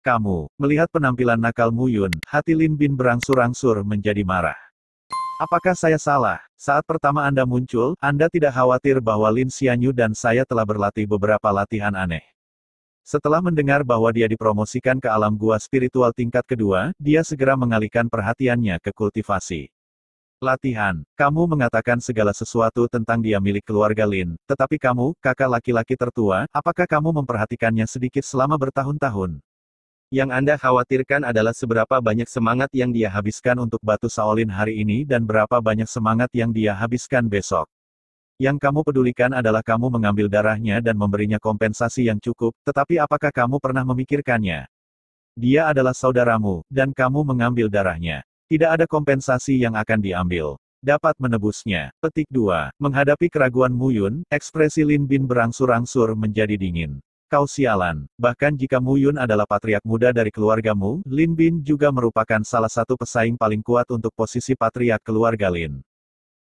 Kamu, melihat penampilan nakal Mu Yun, hati Lin Bin berangsur-angsur menjadi marah. Apakah saya salah? Saat pertama Anda muncul, Anda tidak khawatir bahwa Lin Xianyu dan saya telah berlatih beberapa latihan aneh. Setelah mendengar bahwa dia dipromosikan ke alam gua spiritual tingkat kedua, dia segera mengalihkan perhatiannya ke kultivasi. Latihan, kamu mengatakan segala sesuatu tentang dia milik keluarga Lin, tetapi kamu, kakak laki-laki tertua, apakah kamu memperhatikannya sedikit selama bertahun-tahun? Yang Anda khawatirkan adalah seberapa banyak semangat yang dia habiskan untuk batu Shaolin hari ini dan berapa banyak semangat yang dia habiskan besok. Yang kamu pedulikan adalah kamu mengambil darahnya dan memberinya kompensasi yang cukup, tetapi apakah kamu pernah memikirkannya? Dia adalah saudaramu, dan kamu mengambil darahnya. Tidak ada kompensasi yang akan diambil. Dapat menebusnya. Petik 2. Menghadapi keraguan Mu Yun, ekspresi Lin Bin berangsur-angsur menjadi dingin. Kau sialan. Bahkan jika Mu Yun adalah patriark muda dari keluargamu, Lin Bin juga merupakan salah satu pesaing paling kuat untuk posisi patriark keluarga Lin.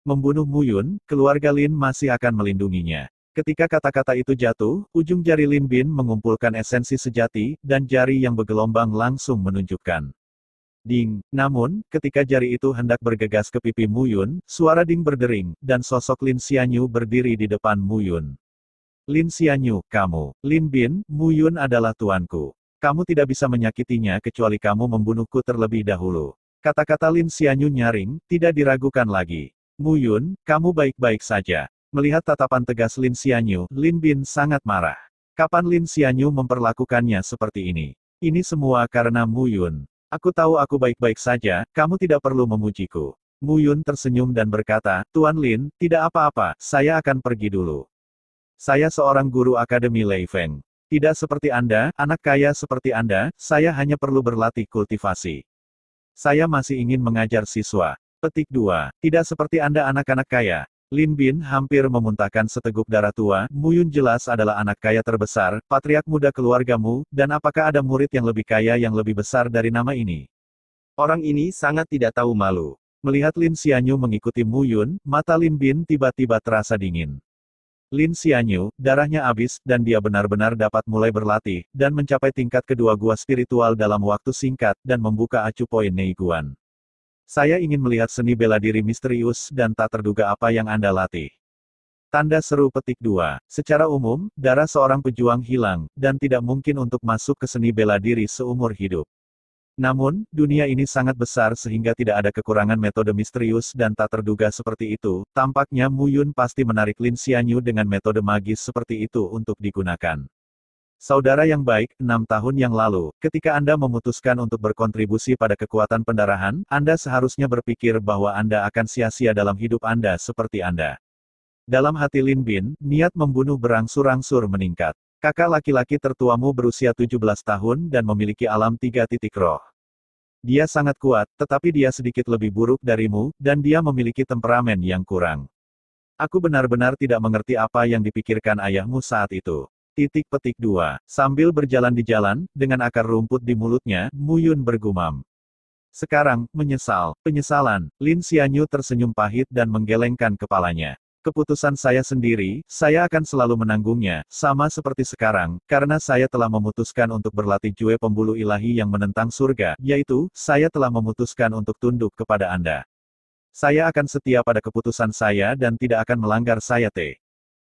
Membunuh Mu Yun, keluarga Lin masih akan melindunginya. Ketika kata-kata itu jatuh, ujung jari Lin Bin mengumpulkan esensi sejati, dan jari yang bergelombang langsung menunjukkan. Ding. Namun, ketika jari itu hendak bergegas ke pipi Mu Yun, suara ding berdering, dan sosok Lin Xianyu berdiri di depan Mu Yun. Lin Xianyu, kamu. Lin Bin, Mu Yun adalah tuanku. Kamu tidak bisa menyakitinya kecuali kamu membunuhku terlebih dahulu. Kata-kata Lin Xianyu nyaring, tidak diragukan lagi. Mu Yun, kamu baik-baik saja. Melihat tatapan tegas Lin Xianyu, Lin Bin sangat marah. Kapan Lin Xianyu memperlakukannya seperti ini? Ini semua karena Mu Yun. Aku tahu aku baik-baik saja, kamu tidak perlu memujiku. Mu Yun tersenyum dan berkata, Tuan Lin, tidak apa-apa, saya akan pergi dulu. Saya seorang guru Akademi Lei Feng. Tidak seperti Anda, anak kaya seperti Anda, saya hanya perlu berlatih kultivasi. Saya masih ingin mengajar siswa. Petik 2. Tidak seperti Anda anak-anak kaya. Lin Bin hampir memuntahkan seteguk darah tua, Mu Yun jelas adalah anak kaya terbesar, patriark muda keluargamu, dan apakah ada murid yang lebih kaya yang lebih besar dari nama ini? Orang ini sangat tidak tahu malu. Melihat Lin Xianyu mengikuti Mu Yun, mata Lin Bin tiba-tiba terasa dingin. Lin Xianyu, darahnya habis, dan dia benar-benar dapat mulai berlatih, dan mencapai tingkat kedua gua spiritual dalam waktu singkat, dan membuka acu poin Neiguan. Saya ingin melihat seni bela diri misterius dan tak terduga apa yang Anda latih. Tanda seru petik 2. Secara umum, darah seorang pejuang hilang, dan tidak mungkin untuk masuk ke seni bela diri seumur hidup. Namun, dunia ini sangat besar sehingga tidak ada kekurangan metode misterius dan tak terduga seperti itu. Tampaknya Mu Yun pasti menarik Lin Xianyu dengan metode magis seperti itu untuk digunakan. Saudara yang baik, 6 tahun yang lalu, ketika Anda memutuskan untuk berkontribusi pada kekuatan pendarahan, Anda seharusnya berpikir bahwa Anda akan sia-sia dalam hidup Anda seperti Anda. Dalam hati Lin Bin, niat membunuh berangsur-angsur meningkat. Kakak laki-laki tertuamu berusia 17 tahun dan memiliki alam 3 titik roh. Dia sangat kuat, tetapi dia sedikit lebih buruk darimu, dan dia memiliki temperamen yang kurang. Aku benar-benar tidak mengerti apa yang dipikirkan ayahmu saat itu. Petik 2. Sambil berjalan di jalan, dengan akar rumput di mulutnya, Mu Yun bergumam. Sekarang, menyesal. Penyesalan. Lin Xianyu tersenyum pahit dan menggelengkan kepalanya. Keputusan saya sendiri, saya akan selalu menanggungnya, sama seperti sekarang, karena saya telah memutuskan untuk berlatih Jue pembuluh ilahi yang menentang surga, yaitu, saya telah memutuskan untuk tunduk kepada Anda. Saya akan setia pada keputusan saya dan tidak akan melanggar saya.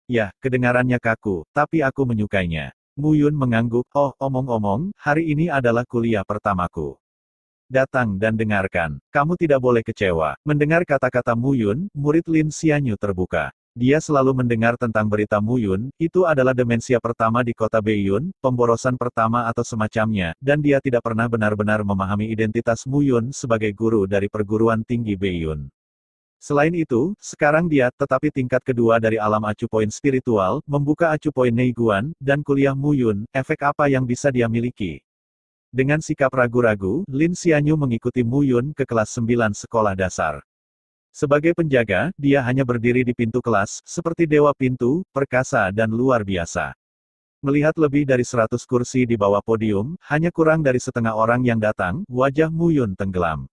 Ya, kedengarannya kaku, tapi aku menyukainya. Mu Yun mengangguk, oh, omong-omong, hari ini adalah kuliah pertamaku. Datang dan dengarkan. Kamu tidak boleh kecewa. Mendengar kata-kata Mu Yun, murid Lin Xianyu terbuka. Dia selalu mendengar tentang berita Mu Yun, itu adalah demensia pertama di kota Beiyun, pemborosan pertama atau semacamnya, dan dia tidak pernah benar-benar memahami identitas Mu Yun sebagai guru dari perguruan tinggi Beiyun. Selain itu, sekarang dia, tetapi tingkat kedua dari alam acu poin spiritual, membuka acu poin Neiguan, dan kuliah Mu Yun, efek apa yang bisa dia miliki? Dengan sikap ragu-ragu, Lin Xianyu mengikuti Mu Yun ke kelas 9 sekolah dasar. Sebagai penjaga, dia hanya berdiri di pintu kelas, seperti dewa pintu, perkasa dan luar biasa. Melihat lebih dari 100 kursi di bawah podium, hanya kurang dari setengah orang yang datang, wajah Mu Yun tenggelam.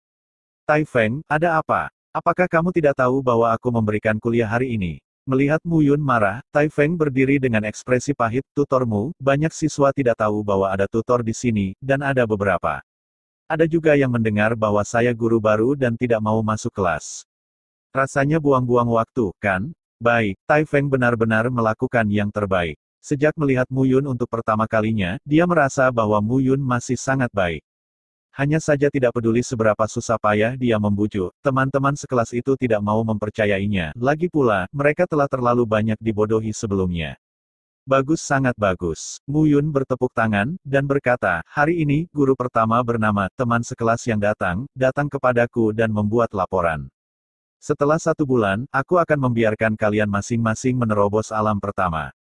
Tai Feng, ada apa? Apakah kamu tidak tahu bahwa aku memberikan kuliah hari ini? Melihat Mu Yun marah, Tai Feng berdiri dengan ekspresi pahit. Tutormu, banyak siswa tidak tahu bahwa ada tutor di sini, dan ada beberapa. Ada juga yang mendengar bahwa saya guru baru dan tidak mau masuk kelas. Rasanya buang-buang waktu, kan? Baik, Tai Feng benar-benar melakukan yang terbaik. Sejak melihat Mu Yun untuk pertama kalinya, dia merasa bahwa Mu Yun masih sangat baik. Hanya saja tidak peduli seberapa susah payah dia membujuk, teman-teman sekelas itu tidak mau mempercayainya. Lagi pula, mereka telah terlalu banyak dibodohi sebelumnya. Bagus, sangat bagus. Mu Yun bertepuk tangan, dan berkata, hari ini, guru pertama bernama teman sekelas yang datang kepadaku dan membuat laporan. Setelah 1 bulan, aku akan membiarkan kalian masing-masing menerobos alam pertama.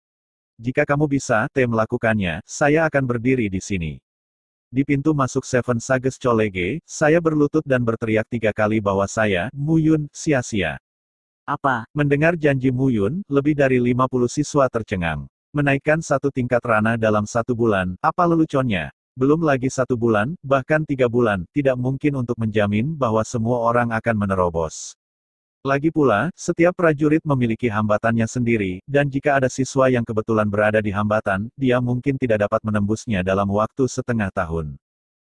Jika kamu bisa, melakukannya, saya akan berdiri di sini. Di pintu masuk Seven Sages Colege, saya berlutut dan berteriak 3 kali bahwa saya, Mu Yun, sia-sia. Apa? Mendengar janji Mu Yun, lebih dari 50 siswa tercengang. Menaikkan 1 tingkat ranah dalam 1 bulan, apa leluconnya? Belum lagi 1 bulan, bahkan 3 bulan, tidak mungkin untuk menjamin bahwa semua orang akan menerobos. Lagi pula, setiap prajurit memiliki hambatannya sendiri, dan jika ada siswa yang kebetulan berada di hambatan, dia mungkin tidak dapat menembusnya dalam waktu setengah tahun.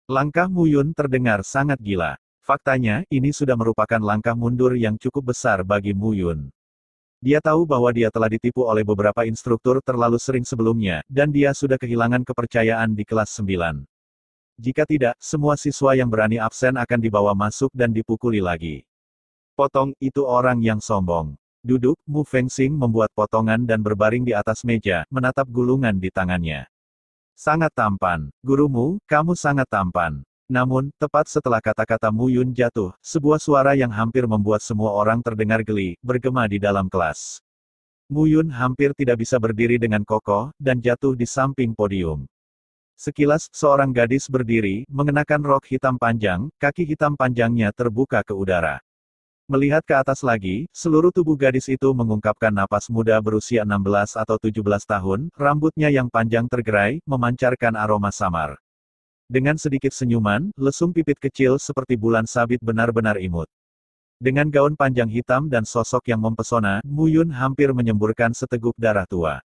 Langkah Mu Yun terdengar sangat gila. Faktanya, ini sudah merupakan langkah mundur yang cukup besar bagi Mu Yun. Dia tahu bahwa dia telah ditipu oleh beberapa instruktur terlalu sering sebelumnya, dan dia sudah kehilangan kepercayaan di kelas 9. Jika tidak, semua siswa yang berani absen akan dibawa masuk dan dipukuli lagi. Potong, itu orang yang sombong. Duduk, Mu Fengxing membuat potongan dan berbaring di atas meja, menatap gulungan di tangannya. Sangat tampan. Gurumu, kamu sangat tampan. Namun, tepat setelah kata-kata Mu Yun jatuh, sebuah suara yang hampir membuat semua orang terdengar geli, bergema di dalam kelas. Mu Yun hampir tidak bisa berdiri dengan kokoh, dan jatuh di samping podium. Sekilas, seorang gadis berdiri, mengenakan rok hitam panjang, kaki hitam panjangnya terbuka ke udara. Melihat ke atas lagi, seluruh tubuh gadis itu mengungkapkan napas muda berusia 16 atau 17 tahun, rambutnya yang panjang tergerai, memancarkan aroma samar. Dengan sedikit senyuman, lesung pipit kecil seperti bulan sabit benar-benar imut. Dengan gaun panjang hitam dan sosok yang mempesona, Mu Yun hampir menyemburkan seteguk darah tua.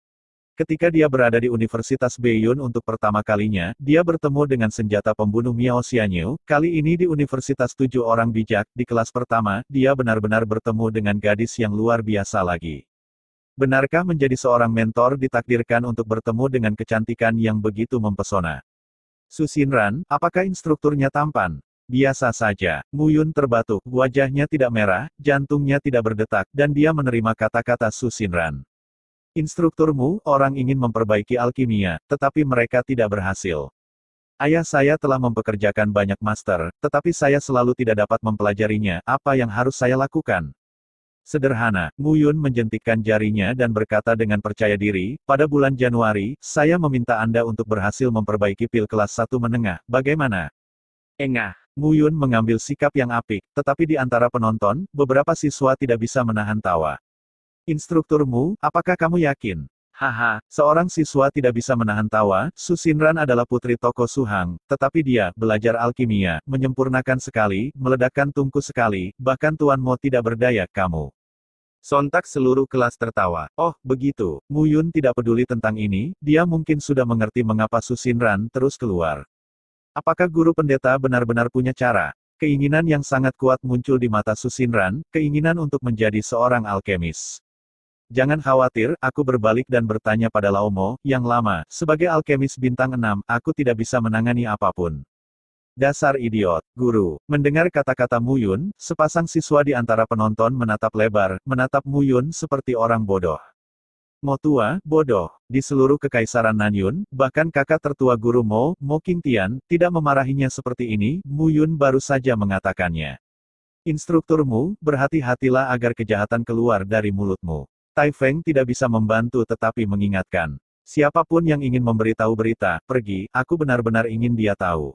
Ketika dia berada di Universitas Beiyun untuk pertama kalinya, dia bertemu dengan senjata pembunuh Miao Xianyu. Kali ini di Universitas 7 Orang Bijak, di kelas pertama, dia benar-benar bertemu dengan gadis yang luar biasa lagi. Benarkah menjadi seorang mentor ditakdirkan untuk bertemu dengan kecantikan yang begitu mempesona? Su Xinran, apakah instrukturnya tampan? Biasa saja. Mu Yun terbatuk, wajahnya tidak merah, jantungnya tidak berdetak, dan dia menerima kata-kata Su Xinran. Instrukturmu, orang ingin memperbaiki alkimia, tetapi mereka tidak berhasil. Ayah saya telah mempekerjakan banyak master, tetapi saya selalu tidak dapat mempelajarinya. Apa yang harus saya lakukan? Sederhana, Mu Yun menjentikkan jarinya dan berkata dengan percaya diri, pada bulan Januari, saya meminta Anda untuk berhasil memperbaiki pil kelas 1 menengah, bagaimana? Engah. Mu Yun mengambil sikap yang apik, tetapi di antara penonton, beberapa siswa tidak bisa menahan tawa. Instrukturmu, apakah kamu yakin? Haha, seorang siswa tidak bisa menahan tawa. Su Xinran adalah putri toko Suhang, tetapi dia belajar alkimia, menyempurnakan sekali, meledakkan tungku sekali, bahkan Tuan Mo tidak berdaya, kamu. Sontak seluruh kelas tertawa. Oh, begitu. Mu Yun tidak peduli tentang ini, dia mungkin sudah mengerti mengapa Su Xinran terus keluar. Apakah guru pendeta benar-benar punya cara? Keinginan yang sangat kuat muncul di mata Su Xinran, keinginan untuk menjadi seorang alkemis. Jangan khawatir, aku berbalik dan bertanya pada Lao Mo, yang lama, sebagai alkemis bintang 6, aku tidak bisa menangani apapun. Dasar idiot, guru. Mendengar kata-kata Mu Yun, sepasang siswa di antara penonton menatap lebar, menatap Mu Yun seperti orang bodoh. Mo tua, bodoh. Di seluruh kekaisaran Nanyun, bahkan kakak tertua guru Mo, Mo Qingtian, tidak memarahinya seperti ini. Mu Yun baru saja mengatakannya. Instrukturmu, berhati-hatilah agar kejahatan keluar dari mulutmu. Tai Feng tidak bisa membantu tetapi mengingatkan. Siapapun yang ingin memberitahu berita, pergi, aku benar-benar ingin dia tahu.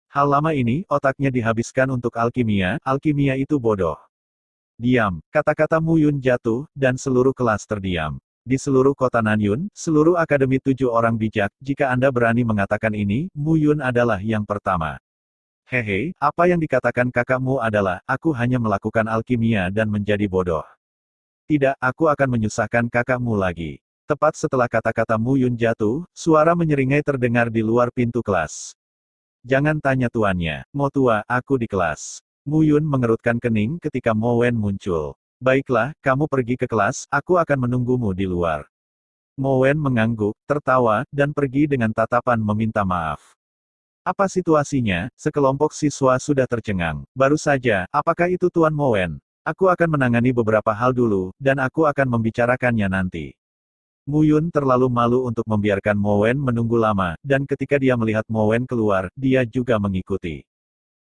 Hal lama ini, otaknya dihabiskan untuk alkimia itu bodoh. Diam, kata-kata Mu Yun jatuh, dan seluruh kelas terdiam. Di seluruh kota Nanyun, seluruh Akademi 7 Orang Bijak, jika Anda berani mengatakan ini, Mu Yun adalah yang pertama. Hehe, apa yang dikatakan kakakmu adalah, aku hanya melakukan alkimia dan menjadi bodoh. Tidak, aku akan menyusahkan kakakmu lagi. Tepat setelah kata-kata Mu Yun jatuh, suara menyeringai terdengar di luar pintu kelas. Jangan tanya tuannya, Mo tua, aku di kelas. Mu Yun mengerutkan kening ketika Mo Wen muncul. Baiklah, kamu pergi ke kelas, aku akan menunggumu di luar. Mo Wen mengangguk, tertawa, dan pergi dengan tatapan meminta maaf. Apa situasinya? Sekelompok siswa sudah tercengang. Baru saja, apakah itu Tuan Mo Wen? Aku akan menangani beberapa hal dulu, dan aku akan membicarakannya nanti. Mu Yun terlalu malu untuk membiarkan Mo Wen menunggu lama, dan ketika dia melihat Mo Wen keluar, dia juga mengikuti.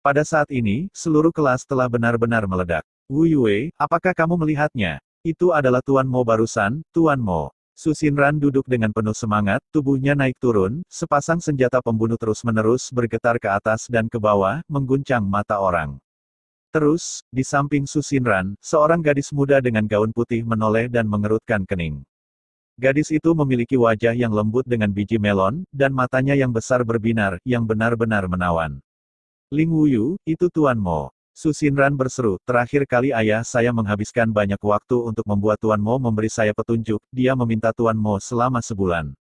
Pada saat ini, seluruh kelas telah benar-benar meledak. Wu Yue, apakah kamu melihatnya? Itu adalah Tuan Mo barusan, Tuan Mo. Su Xinran duduk dengan penuh semangat, tubuhnya naik turun, sepasang senjata pembunuh terus-menerus bergetar ke atas dan ke bawah, mengguncang mata orang. Terus, di samping Su Xinran, seorang gadis muda dengan gaun putih menoleh dan mengerutkan kening. Gadis itu memiliki wajah yang lembut dengan biji melon, dan matanya yang besar berbinar, yang benar-benar menawan. Ling Wuyu, itu Tuan Mo. Su Xinran berseru, terakhir kali ayah saya menghabiskan banyak waktu untuk membuat Tuan Mo memberi saya petunjuk, dia meminta Tuan Mo selama sebulan.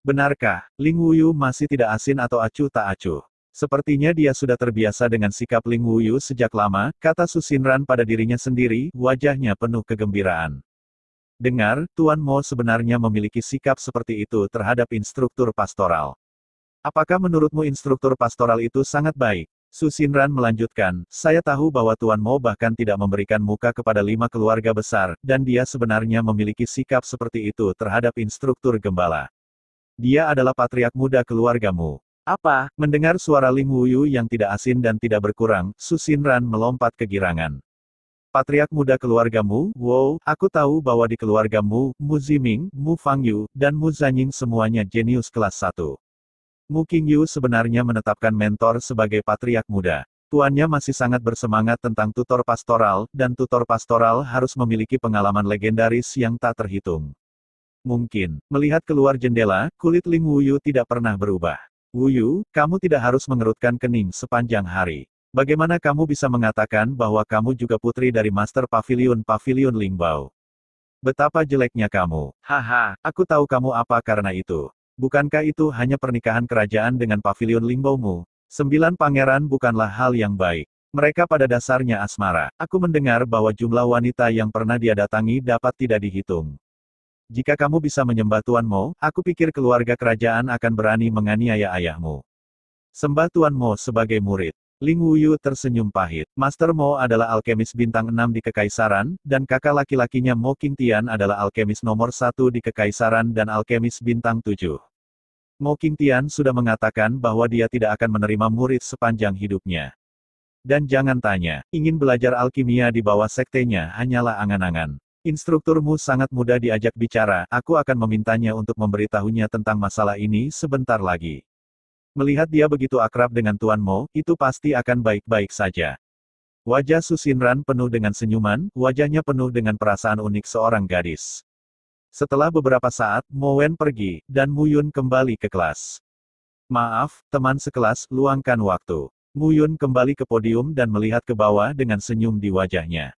Benarkah, Ling Wuyu masih tidak asin atau acuh tak acuh? Sepertinya dia sudah terbiasa dengan sikap Ling Wuyu sejak lama, kata Su Xinran pada dirinya sendiri, wajahnya penuh kegembiraan. Dengar, Tuan Mo sebenarnya memiliki sikap seperti itu terhadap instruktur pastoral. Apakah menurutmu instruktur pastoral itu sangat baik? Su Xinran melanjutkan, saya tahu bahwa Tuan Mo bahkan tidak memberikan muka kepada 5 keluarga besar, dan dia sebenarnya memiliki sikap seperti itu terhadap instruktur gembala. Dia adalah patriark muda keluargamu. Apa? Mendengar suara Ling Wuyu yang tidak asin dan tidak berkurang, Su Xinran melompat kegirangan. Patriark muda keluargamu, wow, aku tahu bahwa di keluargamu, Mu Ziming, Mu Fangyu, dan Mu Zanying semuanya jenius kelas 1. Mu Qingyu sebenarnya menetapkan mentor sebagai patriark muda. Tuannya masih sangat bersemangat tentang tutor pastoral, dan tutor pastoral harus memiliki pengalaman legendaris yang tak terhitung. Mungkin, melihat keluar jendela, kulit Ling Wuyu tidak pernah berubah. Wuyu, kamu tidak harus mengerutkan kening sepanjang hari. Bagaimana kamu bisa mengatakan bahwa kamu juga putri dari Master Pavilion Lingbao? Betapa jeleknya kamu. Haha, aku tahu kamu apa karena itu. Bukankah itu hanya pernikahan kerajaan dengan Pavilion Lingbao-mu? 9 pangeran bukanlah hal yang baik. Mereka pada dasarnya asmara. Aku mendengar bahwa jumlah wanita yang pernah dia datangi dapat tidak dihitung. Jika kamu bisa menyembah Tuan Mo, aku pikir keluarga kerajaan akan berani menganiaya ayahmu. Sembah Tuan Mo sebagai murid. Ling Wuyu tersenyum pahit. Master Mo adalah alkemis bintang 6 di Kekaisaran, dan kakak laki-lakinya Mo Qingtian adalah alkemis nomor 1 di Kekaisaran dan alkemis bintang 7. Mo Qingtian sudah mengatakan bahwa dia tidak akan menerima murid sepanjang hidupnya. Dan jangan tanya, ingin belajar alkimia di bawah sektenya hanyalah angan-angan. Instrukturmu sangat mudah diajak bicara, aku akan memintanya untuk memberitahunya tentang masalah ini sebentar lagi. Melihat dia begitu akrab dengan Tuan Mo, itu pasti akan baik-baik saja. Wajah Su Xinran penuh dengan senyuman, wajahnya penuh dengan perasaan unik seorang gadis. Setelah beberapa saat, Mo Wen pergi, dan Mu Yun kembali ke kelas. Maaf, teman sekelas, luangkan waktu. Mu Yun kembali ke podium dan melihat ke bawah dengan senyum di wajahnya.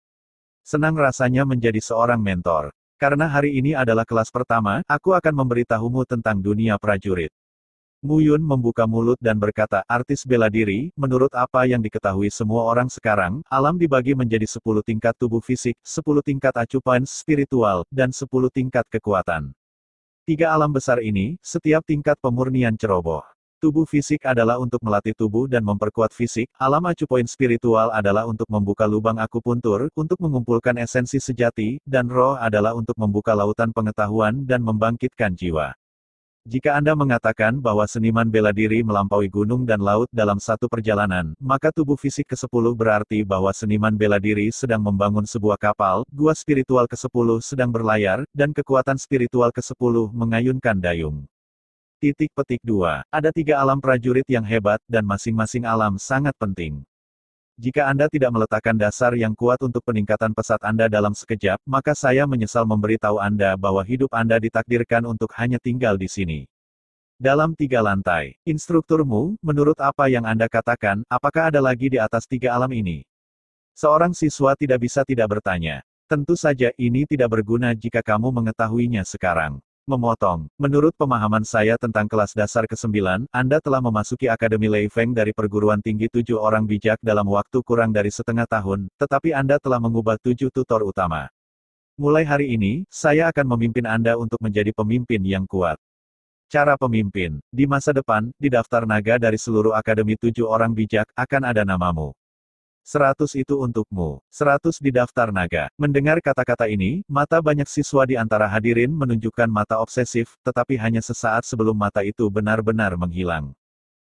Senang rasanya menjadi seorang mentor. Karena hari ini adalah kelas pertama, aku akan memberitahumu tentang dunia prajurit. Mu Yun membuka mulut dan berkata, artis bela diri, menurut apa yang diketahui semua orang sekarang, alam dibagi menjadi 10 tingkat tubuh fisik, 10 tingkat acuan spiritual, dan 10 tingkat kekuatan. 3 alam besar ini, setiap tingkat pemurnian ceroboh. Tubuh fisik adalah untuk melatih tubuh dan memperkuat fisik, alam acupoin spiritual adalah untuk membuka lubang akupuntur, untuk mengumpulkan esensi sejati, dan roh adalah untuk membuka lautan pengetahuan dan membangkitkan jiwa. Jika Anda mengatakan bahwa seniman bela diri melampaui gunung dan laut dalam satu perjalanan, maka tubuh fisik ke-10 berarti bahwa seniman bela diri sedang membangun sebuah kapal, gua spiritual ke-10 sedang berlayar, dan kekuatan spiritual ke-10 mengayunkan dayung. Titik petik 2. Ada 3 alam prajurit yang hebat, dan masing-masing alam sangat penting. Jika Anda tidak meletakkan dasar yang kuat untuk peningkatan pesat Anda dalam sekejap, maka saya menyesal memberitahu Anda bahwa hidup Anda ditakdirkan untuk hanya tinggal di sini. Dalam 3 lantai. Instrukturmu, menurut apa yang Anda katakan, apakah ada lagi di atas 3 alam ini? Seorang siswa tidak bisa tidak bertanya. Tentu saja ini tidak berguna jika kamu mengetahuinya sekarang. Memotong. Menurut pemahaman saya tentang kelas dasar ke-9, Anda telah memasuki Akademi Lei Feng dari perguruan tinggi 7 orang bijak dalam waktu kurang dari setengah tahun, tetapi Anda telah mengubah 7 tutor utama. Mulai hari ini, saya akan memimpin Anda untuk menjadi pemimpin yang kuat. Cara pemimpin. Di masa depan, di daftar naga dari seluruh Akademi 7 orang bijak, akan ada namamu. 100 itu untukmu. 100 di daftar naga. Mendengar kata-kata ini, mata banyak siswa di antara hadirin menunjukkan mata obsesif, tetapi hanya sesaat sebelum mata itu benar-benar menghilang.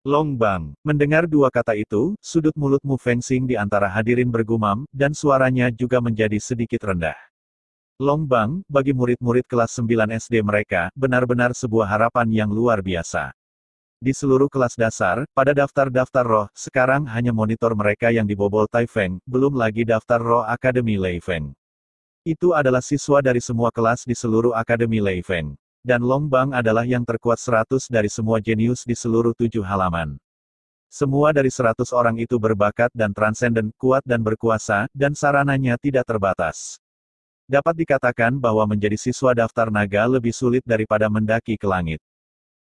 Long Bang. Mendengar dua kata itu, sudut mulutmu Feng Xing di antara hadirin bergumam, dan suaranya juga menjadi sedikit rendah. Long Bang, bagi murid-murid kelas 9 SD mereka, benar-benar sebuah harapan yang luar biasa. Di seluruh kelas dasar, pada daftar-daftar roh, sekarang hanya monitor mereka yang dibobol Tai Feng, belum lagi daftar roh Akademi Lei Feng. Itu adalah siswa dari semua kelas di seluruh Akademi Lei Feng. Dan Long Bang adalah yang terkuat 100 dari semua jenius di seluruh 7 halaman. Semua dari 100 orang itu berbakat dan transenden, kuat dan berkuasa, dan sarananya tidak terbatas. Dapat dikatakan bahwa menjadi siswa daftar naga lebih sulit daripada mendaki ke langit.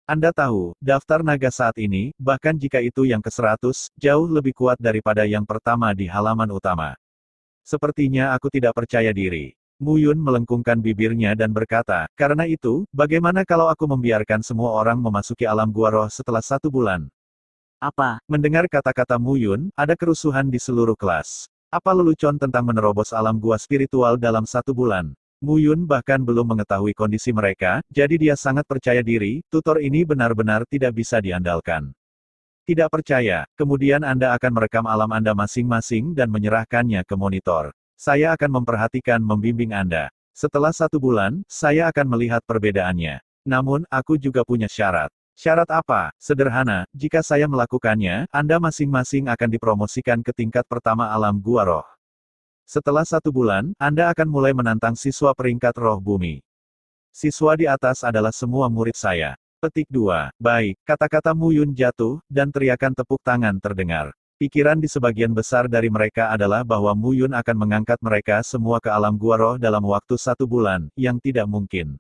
Anda tahu, daftar naga saat ini, bahkan jika itu yang ke-100, jauh lebih kuat daripada yang pertama di halaman utama. Sepertinya aku tidak percaya diri. Mu Yun melengkungkan bibirnya dan berkata, karena itu, bagaimana kalau aku membiarkan semua orang memasuki alam gua roh setelah 1 bulan? Apa? Mendengar kata-kata Mu Yun, ada kerusuhan di seluruh kelas. Apa lelucon tentang menerobos alam gua spiritual dalam 1 bulan? Mu Yun bahkan belum mengetahui kondisi mereka, jadi dia sangat percaya diri, tutor ini benar-benar tidak bisa diandalkan. Tidak percaya, kemudian Anda akan merekam alam Anda masing-masing dan menyerahkannya ke monitor. Saya akan memperhatikan membimbing Anda. Setelah 1 bulan, saya akan melihat perbedaannya. Namun, aku juga punya syarat. Syarat apa? Sederhana, jika saya melakukannya, Anda masing-masing akan dipromosikan ke tingkat pertama alam gua roh. Setelah 1 bulan, Anda akan mulai menantang siswa peringkat roh bumi. Siswa di atas adalah semua murid saya. Petik 2. Baik, kata-kata Mu Yun jatuh, dan teriakan tepuk tangan terdengar. Pikiran di sebagian besar dari mereka adalah bahwa Mu Yun akan mengangkat mereka semua ke alam gua roh dalam waktu 1 bulan, yang tidak mungkin.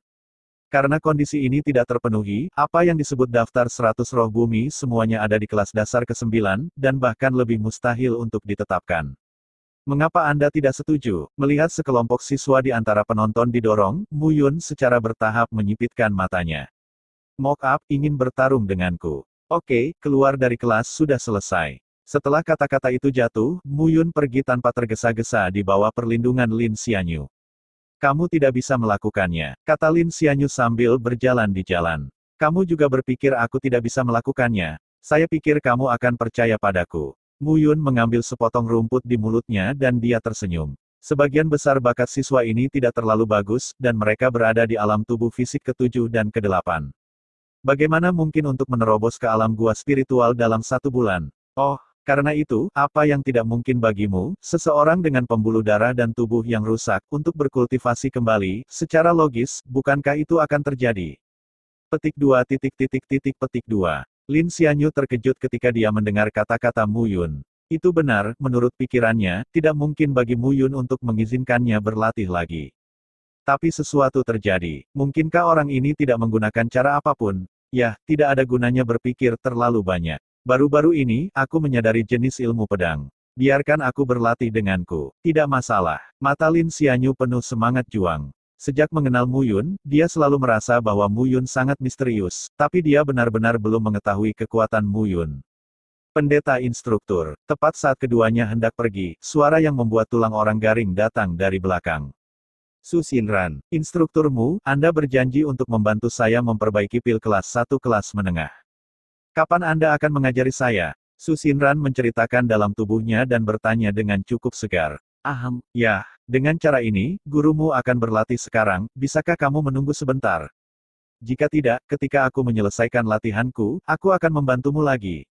Karena kondisi ini tidak terpenuhi, apa yang disebut daftar 100 roh bumi semuanya ada di kelas dasar ke-9, dan bahkan lebih mustahil untuk ditetapkan. Mengapa Anda tidak setuju? Melihat sekelompok siswa di antara penonton didorong, Mu Yun secara bertahap menyipitkan matanya. Mock up, ingin bertarung denganku. Oke, keluar dari kelas sudah selesai. Setelah kata-kata itu jatuh, Mu Yun pergi tanpa tergesa-gesa di bawah perlindungan Lin Xianyu. Kamu tidak bisa melakukannya, kata Lin Xianyu sambil berjalan di jalan. Kamu juga berpikir aku tidak bisa melakukannya? Saya pikir kamu akan percaya padaku. Mu Yun mengambil sepotong rumput di mulutnya dan dia tersenyum. Sebagian besar bakat siswa ini tidak terlalu bagus, dan mereka berada di alam tubuh fisik ke-7 dan ke-8. Bagaimana mungkin untuk menerobos ke alam gua spiritual dalam 1 bulan? Oh, karena itu, apa yang tidak mungkin bagimu, seseorang dengan pembuluh darah dan tubuh yang rusak, untuk berkultivasi kembali, secara logis, bukankah itu akan terjadi? Petik 2. Petik 2. Lin Xianyu terkejut ketika dia mendengar kata-kata Mu Yun. Itu benar, menurut pikirannya, tidak mungkin bagi Mu Yun untuk mengizinkannya berlatih lagi. Tapi sesuatu terjadi. Mungkinkah orang ini tidak menggunakan cara apapun? Yah, tidak ada gunanya berpikir terlalu banyak. Baru-baru ini, aku menyadari jenis ilmu pedang. Biarkan aku berlatih denganku. Tidak masalah. Mata Lin Xianyu penuh semangat juang. Sejak mengenal Mu Yun, dia selalu merasa bahwa Mu Yun sangat misterius, tapi dia benar-benar belum mengetahui kekuatan Mu Yun. Pendeta instruktur. Tepat saat keduanya hendak pergi, suara yang membuat tulang orang garing datang dari belakang. Su Xinran, instrukturmu, Anda berjanji untuk membantu saya memperbaiki pil kelas 1 kelas menengah. Kapan Anda akan mengajari saya? Su Xinran menceritakan dalam tubuhnya dan bertanya dengan cukup segar. Ya, dengan cara ini, gurumu akan berlatih sekarang, bisakah kamu menunggu sebentar? Jika tidak, ketika aku menyelesaikan latihanku, aku akan membantumu lagi.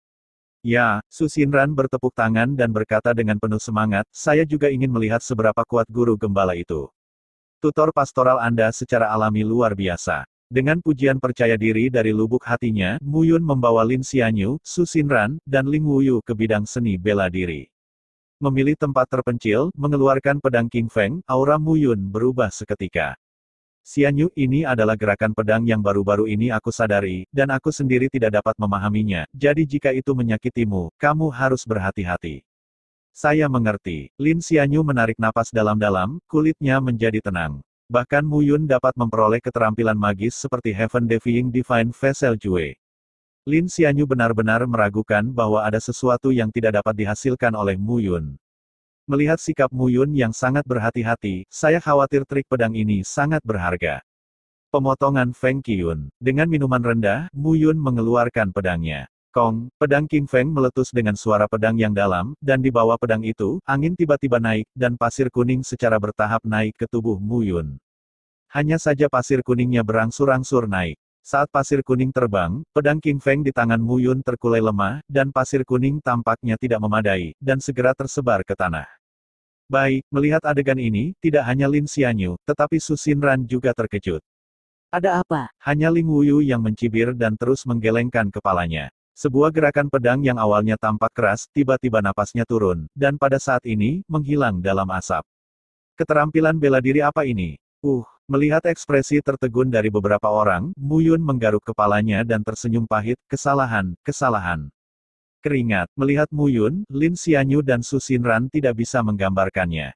Ya, Su Xinran bertepuk tangan dan berkata dengan penuh semangat, saya juga ingin melihat seberapa kuat guru gembala itu. Tutor pastoral Anda secara alami luar biasa. Dengan pujian percaya diri dari lubuk hatinya, Mu Yun membawa Lin Xianyu, Su Xinran, dan Ling Wuyu ke bidang seni bela diri. Memilih tempat terpencil, mengeluarkan pedang King Feng, aura Mu Yun berubah seketika. Xianyu, ini adalah gerakan pedang yang baru-baru ini aku sadari, dan aku sendiri tidak dapat memahaminya, jadi jika itu menyakitimu, kamu harus berhati-hati. Saya mengerti. Lin Xianyu menarik napas dalam-dalam, kulitnya menjadi tenang. Bahkan Mu Yun dapat memperoleh keterampilan magis seperti Heaven Defying Divine Vessel Jue. Lin Xianyu benar-benar meragukan bahwa ada sesuatu yang tidak dapat dihasilkan oleh Mu Yun. Melihat sikap Mu Yun yang sangat berhati-hati, saya khawatir trik pedang ini sangat berharga. Pemotongan Feng Qiyun. Dengan minuman rendah, Mu Yun mengeluarkan pedangnya. Kong, pedang King Feng meletus dengan suara pedang yang dalam, dan di bawah pedang itu, angin tiba-tiba naik, dan pasir kuning secara bertahap naik ke tubuh Mu Yun. Hanya saja pasir kuningnya berangsur-angsur naik. Saat pasir kuning terbang, pedang King Feng di tangan Mu Yun terkulai lemah, dan pasir kuning tampaknya tidak memadai, dan segera tersebar ke tanah. Baik, melihat adegan ini, tidak hanya Lin Xianyu, tetapi Su Xinran juga terkejut. Ada apa? Hanya Ling Wuyu yang mencibir dan terus menggelengkan kepalanya. Sebuah gerakan pedang yang awalnya tampak keras, tiba-tiba napasnya turun, dan pada saat ini, menghilang dalam asap. Keterampilan bela diri apa ini? Melihat ekspresi tertegun dari beberapa orang, Mu Yun menggaruk kepalanya dan tersenyum pahit, kesalahan. Keringat, melihat Mu Yun, Lin Xianyu dan Su Xinran tidak bisa menggambarkannya.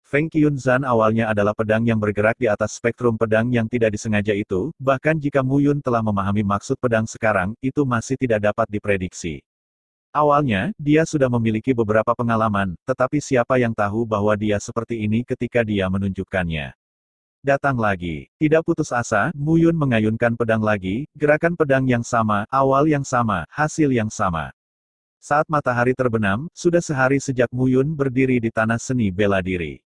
Feng Qiyun Zhan awalnya adalah pedang yang bergerak di atas spektrum pedang yang tidak disengaja itu, bahkan jika Mu Yun telah memahami maksud pedang sekarang, itu masih tidak dapat diprediksi. Awalnya, dia sudah memiliki beberapa pengalaman, tetapi siapa yang tahu bahwa dia seperti ini ketika dia menunjukkannya. Datang lagi. Tidak putus asa, Mu Yun mengayunkan pedang lagi, gerakan pedang yang sama, awal yang sama, hasil yang sama. Saat matahari terbenam, sudah sehari sejak Mu Yun berdiri di tanah seni bela diri.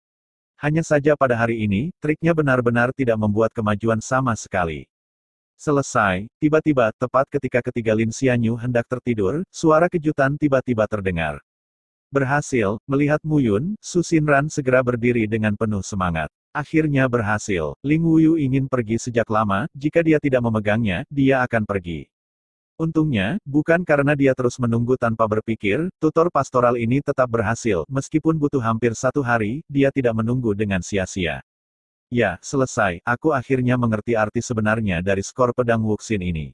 Hanya saja pada hari ini, triknya benar-benar tidak membuat kemajuan sama sekali. Selesai, tiba-tiba, tepat ketika ketiga Lin Xianyu hendak tertidur, suara kejutan tiba-tiba terdengar. Berhasil, melihat Mu Yun, Su Xinran segera berdiri dengan penuh semangat. Akhirnya berhasil. Ling Wuyu ingin pergi sejak lama, jika dia tidak memegangnya, dia akan pergi. Untungnya, bukan karena dia terus menunggu tanpa berpikir, tutor pastoral ini tetap berhasil, meskipun butuh hampir 1 hari, dia tidak menunggu dengan sia-sia. Ya, selesai, aku akhirnya mengerti arti sebenarnya dari skor pedang Wuxin ini.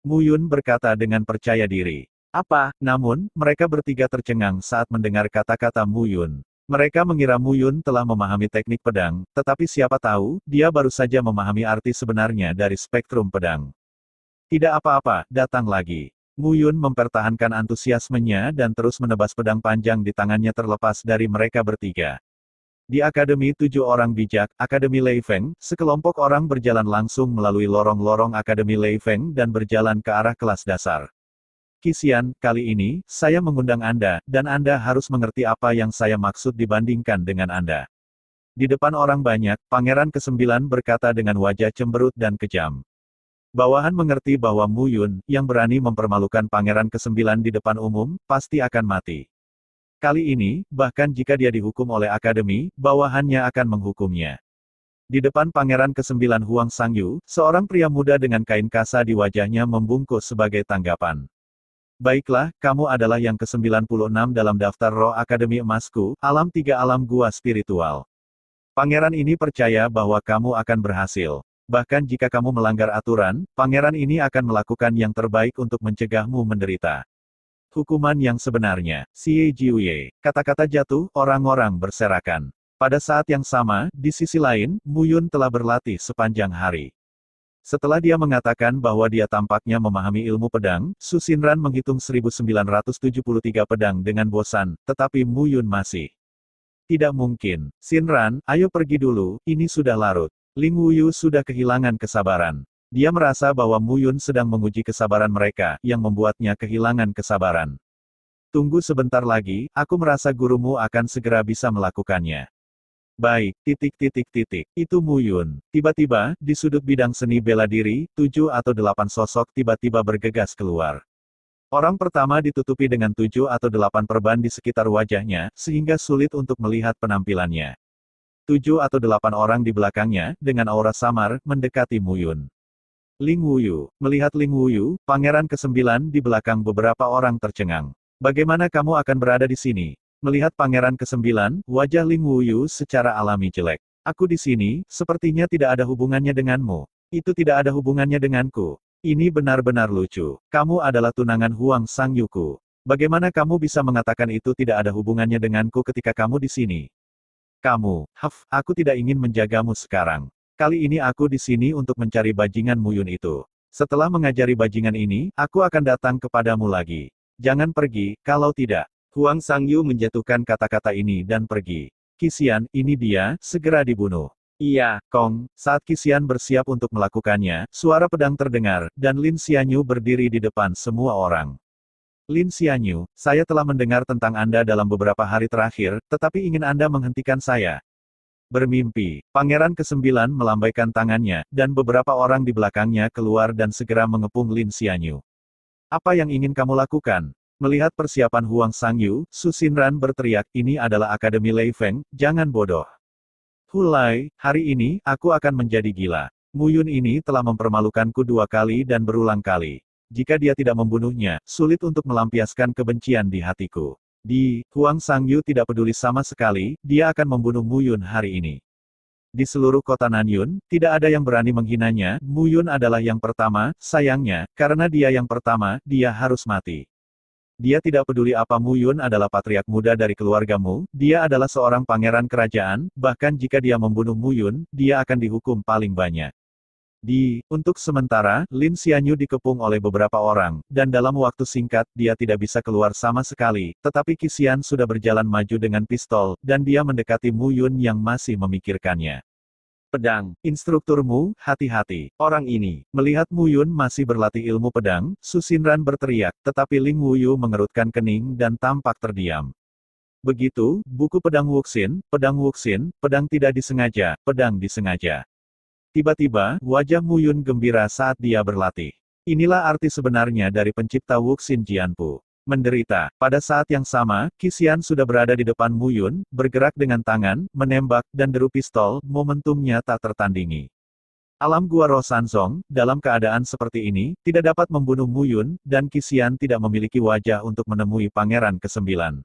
Mu Yun berkata dengan percaya diri. Apa? Namun, mereka bertiga tercengang saat mendengar kata-kata Mu Yun. Mereka mengira Mu Yun telah memahami teknik pedang, tetapi siapa tahu, dia baru saja memahami arti sebenarnya dari spektrum pedang. Tidak apa-apa, datang lagi. Mu Yun mempertahankan antusiasmenya dan terus menebas pedang panjang di tangannya terlepas dari mereka bertiga. Di Akademi 7 Orang Bijak, Akademi Lei Feng, sekelompok orang berjalan langsung melalui lorong-lorong Akademi Lei Feng dan berjalan ke arah kelas dasar. Qi-Xian, kali ini, saya mengundang Anda, dan Anda harus mengerti apa yang saya maksud dibandingkan dengan Anda. Di depan orang banyak, Pangeran ke-9 berkata dengan wajah cemberut dan kejam. Bawahan mengerti bahwa Mu Yun, yang berani mempermalukan Pangeran ke-9 di depan umum, pasti akan mati. Kali ini, bahkan jika dia dihukum oleh Akademi, bawahannya akan menghukumnya. Di depan Pangeran ke-9 Huang Sangyu, seorang pria muda dengan kain kasa di wajahnya membungkuk sebagai tanggapan. Baiklah, kamu adalah yang ke-96 dalam daftar roh Akademi Emasku, alam 3 alam gua spiritual. Pangeran ini percaya bahwa kamu akan berhasil. Bahkan jika kamu melanggar aturan, pangeran ini akan melakukan yang terbaik untuk mencegahmu menderita. Hukuman yang sebenarnya, Xie Jiuye. Kata-kata jatuh, orang-orang berserakan. Pada saat yang sama, di sisi lain, Mu Yun telah berlatih sepanjang hari. Setelah dia mengatakan bahwa dia tampaknya memahami ilmu pedang, Su Xinran menghitung 1973 pedang dengan bosan, tetapi Mu Yun masih. Tidak mungkin. Xinran, ayo pergi dulu, ini sudah larut. Ling Wuyu sudah kehilangan kesabaran. Dia merasa bahwa Mu Yun sedang menguji kesabaran mereka, yang membuatnya kehilangan kesabaran. Tunggu sebentar lagi, aku merasa gurumu akan segera bisa melakukannya. Baik, itu Mu Yun. Tiba-tiba, di sudut bidang seni bela diri, 7 atau 8 sosok tiba-tiba bergegas keluar. Orang pertama ditutupi dengan 7 atau 8 perban di sekitar wajahnya, sehingga sulit untuk melihat penampilannya. 7 atau 8 orang di belakangnya, dengan aura samar, mendekati Mu Yun. Ling Wuyu. Melihat Ling Wuyu, Pangeran ke-9 di belakang beberapa orang tercengang. Bagaimana kamu akan berada di sini? Melihat pangeran ke-9, wajah Ling Wuyu secara alami jelek. Aku di sini, sepertinya tidak ada hubungannya denganmu. Itu tidak ada hubungannya denganku. Ini benar-benar lucu. Kamu adalah tunangan Huang Sangyuku. Bagaimana kamu bisa mengatakan itu tidak ada hubungannya denganku ketika kamu di sini? Kamu, aku tidak ingin menjagamu sekarang. Kali ini aku di sini untuk mencari bajingan Muyun itu. Setelah mengajari bajingan ini, aku akan datang kepadamu lagi. Jangan pergi, kalau tidak. Huang Sangyu menjatuhkan kata-kata ini dan pergi. Qixuan, ini dia, segera dibunuh. Iya, Kong, saat Qixuan bersiap untuk melakukannya, suara pedang terdengar, dan Lin Xianyu berdiri di depan semua orang. Lin Xianyu, saya telah mendengar tentang Anda dalam beberapa hari terakhir, tetapi ingin Anda menghentikan saya. Bermimpi, Pangeran ke-9 melambaikan tangannya, dan beberapa orang di belakangnya keluar dan segera mengepung Lin Xianyu. Apa yang ingin kamu lakukan? Melihat persiapan Huang Sangyu, Su Xinran berteriak, ini adalah Akademi Lei Feng, jangan bodoh. Hulai, hari ini, aku akan menjadi gila. Muyun ini telah mempermalukanku 2 kali dan berulang kali. Jika dia tidak membunuhnya, sulit untuk melampiaskan kebencian di hatiku. Huang Sangyu tidak peduli sama sekali, dia akan membunuh Muyun hari ini. Di seluruh kota Nanyun, tidak ada yang berani menghinanya, Muyun adalah yang pertama, sayangnya, karena dia yang pertama, dia harus mati. Dia tidak peduli apa Muyun adalah patriark muda dari keluargamu, dia adalah seorang pangeran kerajaan, bahkan jika dia membunuh Muyun, dia akan dihukum paling banyak. Untuk sementara, Lin Xianyu dikepung oleh beberapa orang, dan dalam waktu singkat, dia tidak bisa keluar sama sekali, tetapi Qixuan sudah berjalan maju dengan pistol, dan dia mendekati Muyun yang masih memikirkannya. Pedang, instrukturmu, hati-hati. Orang ini, melihat Muyun masih berlatih ilmu pedang, Su Xinran berteriak, tetapi Ling Wuyu mengerutkan kening dan tampak terdiam. Begitu, buku pedang Wuxin, pedang tidak disengaja, pedang disengaja. Tiba-tiba, wajah Muyun gembira saat dia berlatih. Inilah arti sebenarnya dari pencipta Wuxin Jianpu. Menderita. Pada saat yang sama, Qixuan sudah berada di depan Muyun, bergerak dengan tangan, menembak, dan deru pistol, momentumnya tak tertandingi. Alam Gua Roh Sanzong, dalam keadaan seperti ini, tidak dapat membunuh Muyun, dan Qixuan tidak memiliki wajah untuk menemui Pangeran ke-9.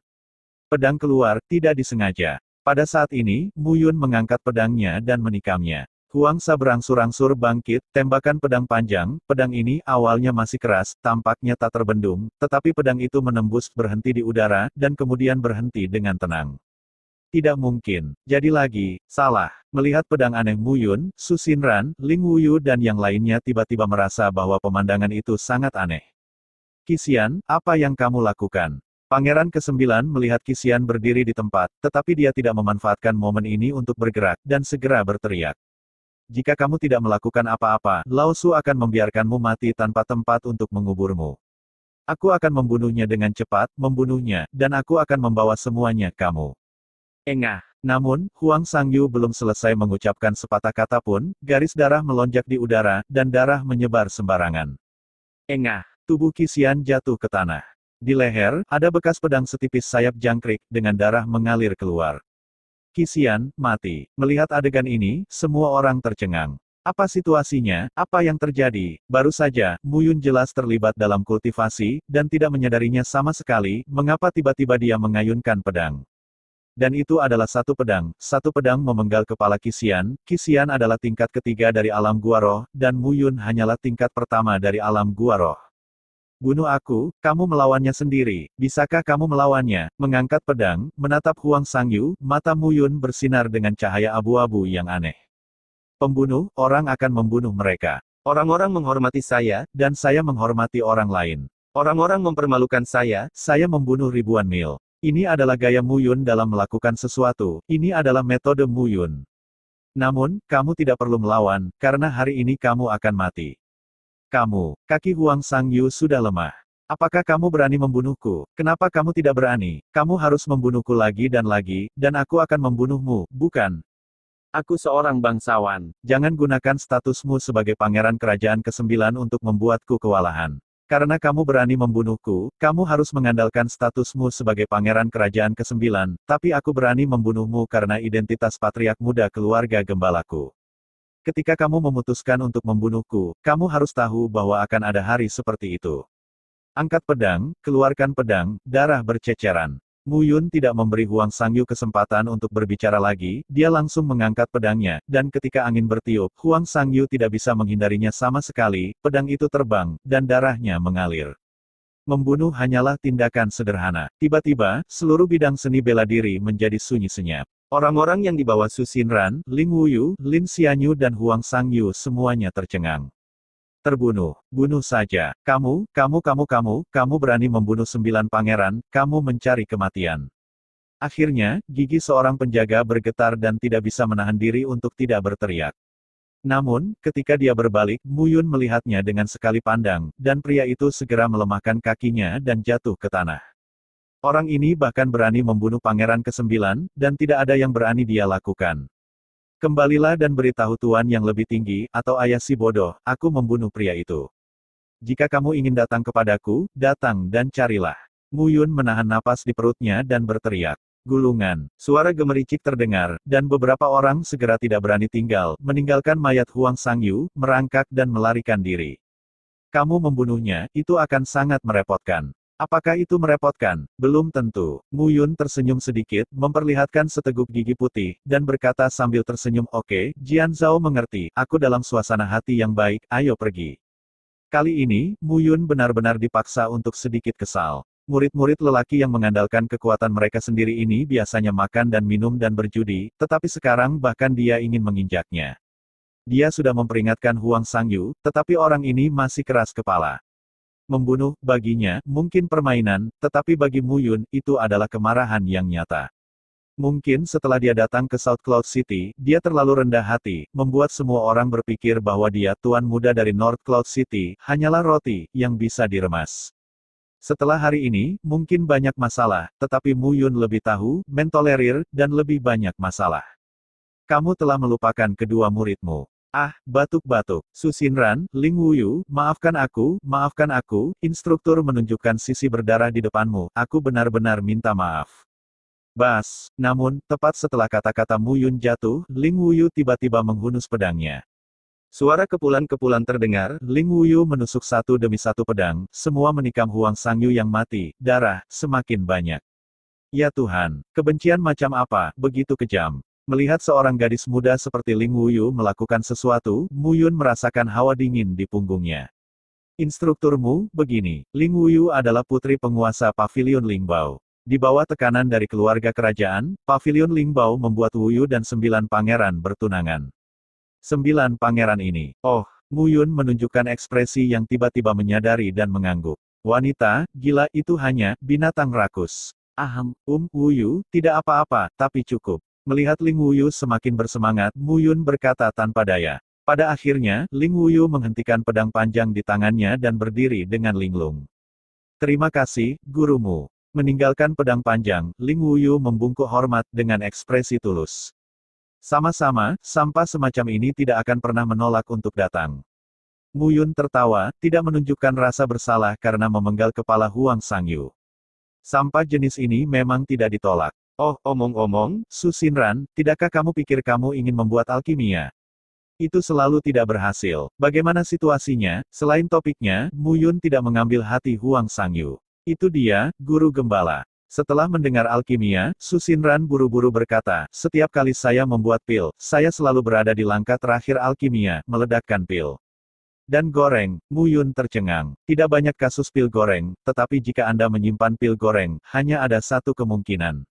Pedang keluar, tidak disengaja. Pada saat ini, Muyun mengangkat pedangnya dan menikamnya. Huangsa berangsur-angsur bangkit, tembakan pedang panjang, pedang ini awalnya masih keras, tampaknya tak terbendung, tetapi pedang itu menembus berhenti di udara, dan kemudian berhenti dengan tenang. Tidak mungkin. Jadi lagi, salah. Melihat pedang aneh Muyun, Su Xinran, Ling Wuyu dan yang lainnya tiba-tiba merasa bahwa pemandangan itu sangat aneh. Qixuan, apa yang kamu lakukan? Pangeran ke-9 melihat Qixuan berdiri di tempat, tetapi dia tidak memanfaatkan momen ini untuk bergerak, dan segera berteriak. Jika kamu tidak melakukan apa-apa, Lao Su akan membiarkanmu mati tanpa tempat untuk menguburmu. Aku akan membunuhnya dengan cepat, membunuhnya, dan aku akan membawa semuanya kamu. Engah. Namun, Huang Sangyu belum selesai mengucapkan sepatah kata pun, garis darah melonjak di udara, dan darah menyebar sembarangan. Engah. Tubuh Qixuan jatuh ke tanah. Di leher, ada bekas pedang setipis sayap jangkrik, dengan darah mengalir keluar. Qixuan, mati. Melihat adegan ini, semua orang tercengang. Apa situasinya? Apa yang terjadi? Baru saja, Muyun jelas terlibat dalam kultivasi, dan tidak menyadarinya sama sekali, mengapa tiba-tiba dia mengayunkan pedang. Dan itu adalah satu pedang memenggal kepala Qixuan. Qixuan adalah tingkat ketiga dari alam Gua Roh, dan Muyun hanyalah tingkat pertama dari alam Gua Roh. Bunuh aku, kamu melawannya sendiri, bisakah kamu melawannya? Mengangkat pedang, menatap Huang Sangyu, mata Muyun bersinar dengan cahaya abu-abu yang aneh. Pembunuh, orang akan membunuh mereka. Orang-orang menghormati saya, dan saya menghormati orang lain. Orang-orang mempermalukan saya membunuh ribuan mil. Ini adalah gaya Muyun dalam melakukan sesuatu, ini adalah metode Muyun. Namun, kamu tidak perlu melawan, karena hari ini kamu akan mati. Kaki Huang Sangyu sudah lemah. Apakah kamu berani membunuhku? Kenapa kamu tidak berani? Kamu harus membunuhku lagi, dan aku akan membunuhmu, bukan? Aku seorang bangsawan. Jangan gunakan statusmu sebagai pangeran kerajaan ke-9 untuk membuatku kewalahan. Karena kamu berani membunuhku, kamu harus mengandalkan statusmu sebagai pangeran kerajaan ke-9, tapi aku berani membunuhmu karena identitas patriark muda keluarga gembalaku. Ketika kamu memutuskan untuk membunuhku, kamu harus tahu bahwa akan ada hari seperti itu. Angkat pedang, keluarkan pedang, darah berceceran. Mu Yun tidak memberi Huang Sangyu kesempatan untuk berbicara lagi, dia langsung mengangkat pedangnya, dan ketika angin bertiup, Huang Sangyu tidak bisa menghindarinya sama sekali, pedang itu terbang, dan darahnya mengalir. Membunuh hanyalah tindakan sederhana. Tiba-tiba, seluruh bidang seni bela diri menjadi sunyi senyap. Orang-orang yang dibawa Su Xinran, Ling Wuyu, Lin Xianyu dan Huang Sangyu semuanya tercengang. Terbunuh. Bunuh saja. Kamu berani membunuh 9 pangeran, kamu mencari kematian. Akhirnya, gigi seorang penjaga bergetar dan tidak bisa menahan diri untuk tidak berteriak. Namun, ketika dia berbalik, Mu Yun melihatnya dengan sekali pandang, dan pria itu segera melemahkan kakinya dan jatuh ke tanah. Orang ini bahkan berani membunuh pangeran ke-9, dan tidak ada yang berani dia lakukan. Kembalilah dan beritahu tuan yang lebih tinggi, atau ayah si bodoh, aku membunuh pria itu. Jika kamu ingin datang kepadaku, datang dan carilah. Mu Yun menahan napas di perutnya dan berteriak. Gulungan, suara gemericik terdengar, dan beberapa orang segera tidak berani tinggal, meninggalkan mayat Huang Sangyu, merangkak dan melarikan diri. Kamu membunuhnya, itu akan sangat merepotkan. Apakah itu merepotkan? Belum tentu. Mu Yun tersenyum sedikit, memperlihatkan seteguk gigi putih, dan berkata sambil tersenyum, oke, Jian Zhao mengerti, aku dalam suasana hati yang baik, ayo pergi. Kali ini, Mu Yun benar-benar dipaksa untuk sedikit kesal. Murid-murid lelaki yang mengandalkan kekuatan mereka sendiri ini biasanya makan dan minum dan berjudi, tetapi sekarang bahkan dia ingin menginjaknya. Dia sudah memperingatkan Huang Sangyu, tetapi orang ini masih keras kepala. Membunuh, baginya, mungkin permainan, tetapi bagi Mu Yun, itu adalah kemarahan yang nyata. Mungkin setelah dia datang ke South Cloud City, dia terlalu rendah hati, membuat semua orang berpikir bahwa dia tuan muda dari North Cloud City, hanyalah roti, yang bisa diremas. Setelah hari ini, mungkin banyak masalah, tetapi Mu Yun lebih tahu, mentolerir, dan lebih banyak masalah. Kamu telah melupakan kedua muridmu. Ah, batuk-batuk. Su Xinran, Ling Wuyu, maafkan aku, instruktur menunjukkan sisi berdarah di depanmu, aku benar-benar minta maaf. Bas, namun, tepat setelah kata-kata Mu Yun jatuh, Ling Wuyu tiba-tiba menghunus pedangnya. Suara kepulan-kepulan terdengar, Ling Wuyu menusuk satu demi satu pedang, semua menikam Huang Sangyu yang mati, darah, semakin banyak. Ya Tuhan, kebencian macam apa, begitu kejam. Melihat seorang gadis muda seperti Ling Wuyu melakukan sesuatu, Mu Yun merasakan hawa dingin di punggungnya. Instrukturmu, begini, Ling Wuyu adalah putri penguasa Pavilion Lingbao. Di bawah tekanan dari keluarga kerajaan, Pavilion Lingbao membuat Wuyu dan 9 pangeran bertunangan. 9 pangeran ini, oh, Mu Yun menunjukkan ekspresi yang tiba-tiba menyadari dan mengangguk. Wanita, gila, itu hanya binatang rakus. Wuyu, tidak apa-apa, tapi cukup. Melihat Ling Wuyu semakin bersemangat, Mu Yun berkata tanpa daya. Pada akhirnya, Ling Wuyu menghentikan pedang panjang di tangannya dan berdiri dengan linglung. Terima kasih, gurumu. Meninggalkan pedang panjang, Ling Wuyu membungkuk hormat dengan ekspresi tulus. Sama-sama, sampah semacam ini tidak akan pernah menolak untuk datang. Mu Yun tertawa, tidak menunjukkan rasa bersalah karena memenggal kepala Huang Sangyu. Sampah jenis ini memang tidak ditolak. Oh, omong-omong, Su Xinran, tidakkah kamu pikir kamu ingin membuat alkimia? Itu selalu tidak berhasil. Bagaimana situasinya? Selain topiknya, Mu Yun tidak mengambil hati Huang Sangyu. Itu dia, guru gembala. Setelah mendengar alkimia, Su Xinran buru-buru berkata, setiap kali saya membuat pil, saya selalu berada di langkah terakhir alkimia, meledakkan pil. Dan goreng, Mu Yun tercengang. Tidak banyak kasus pil goreng, tetapi jika Anda menyimpan pil goreng, hanya ada satu kemungkinan.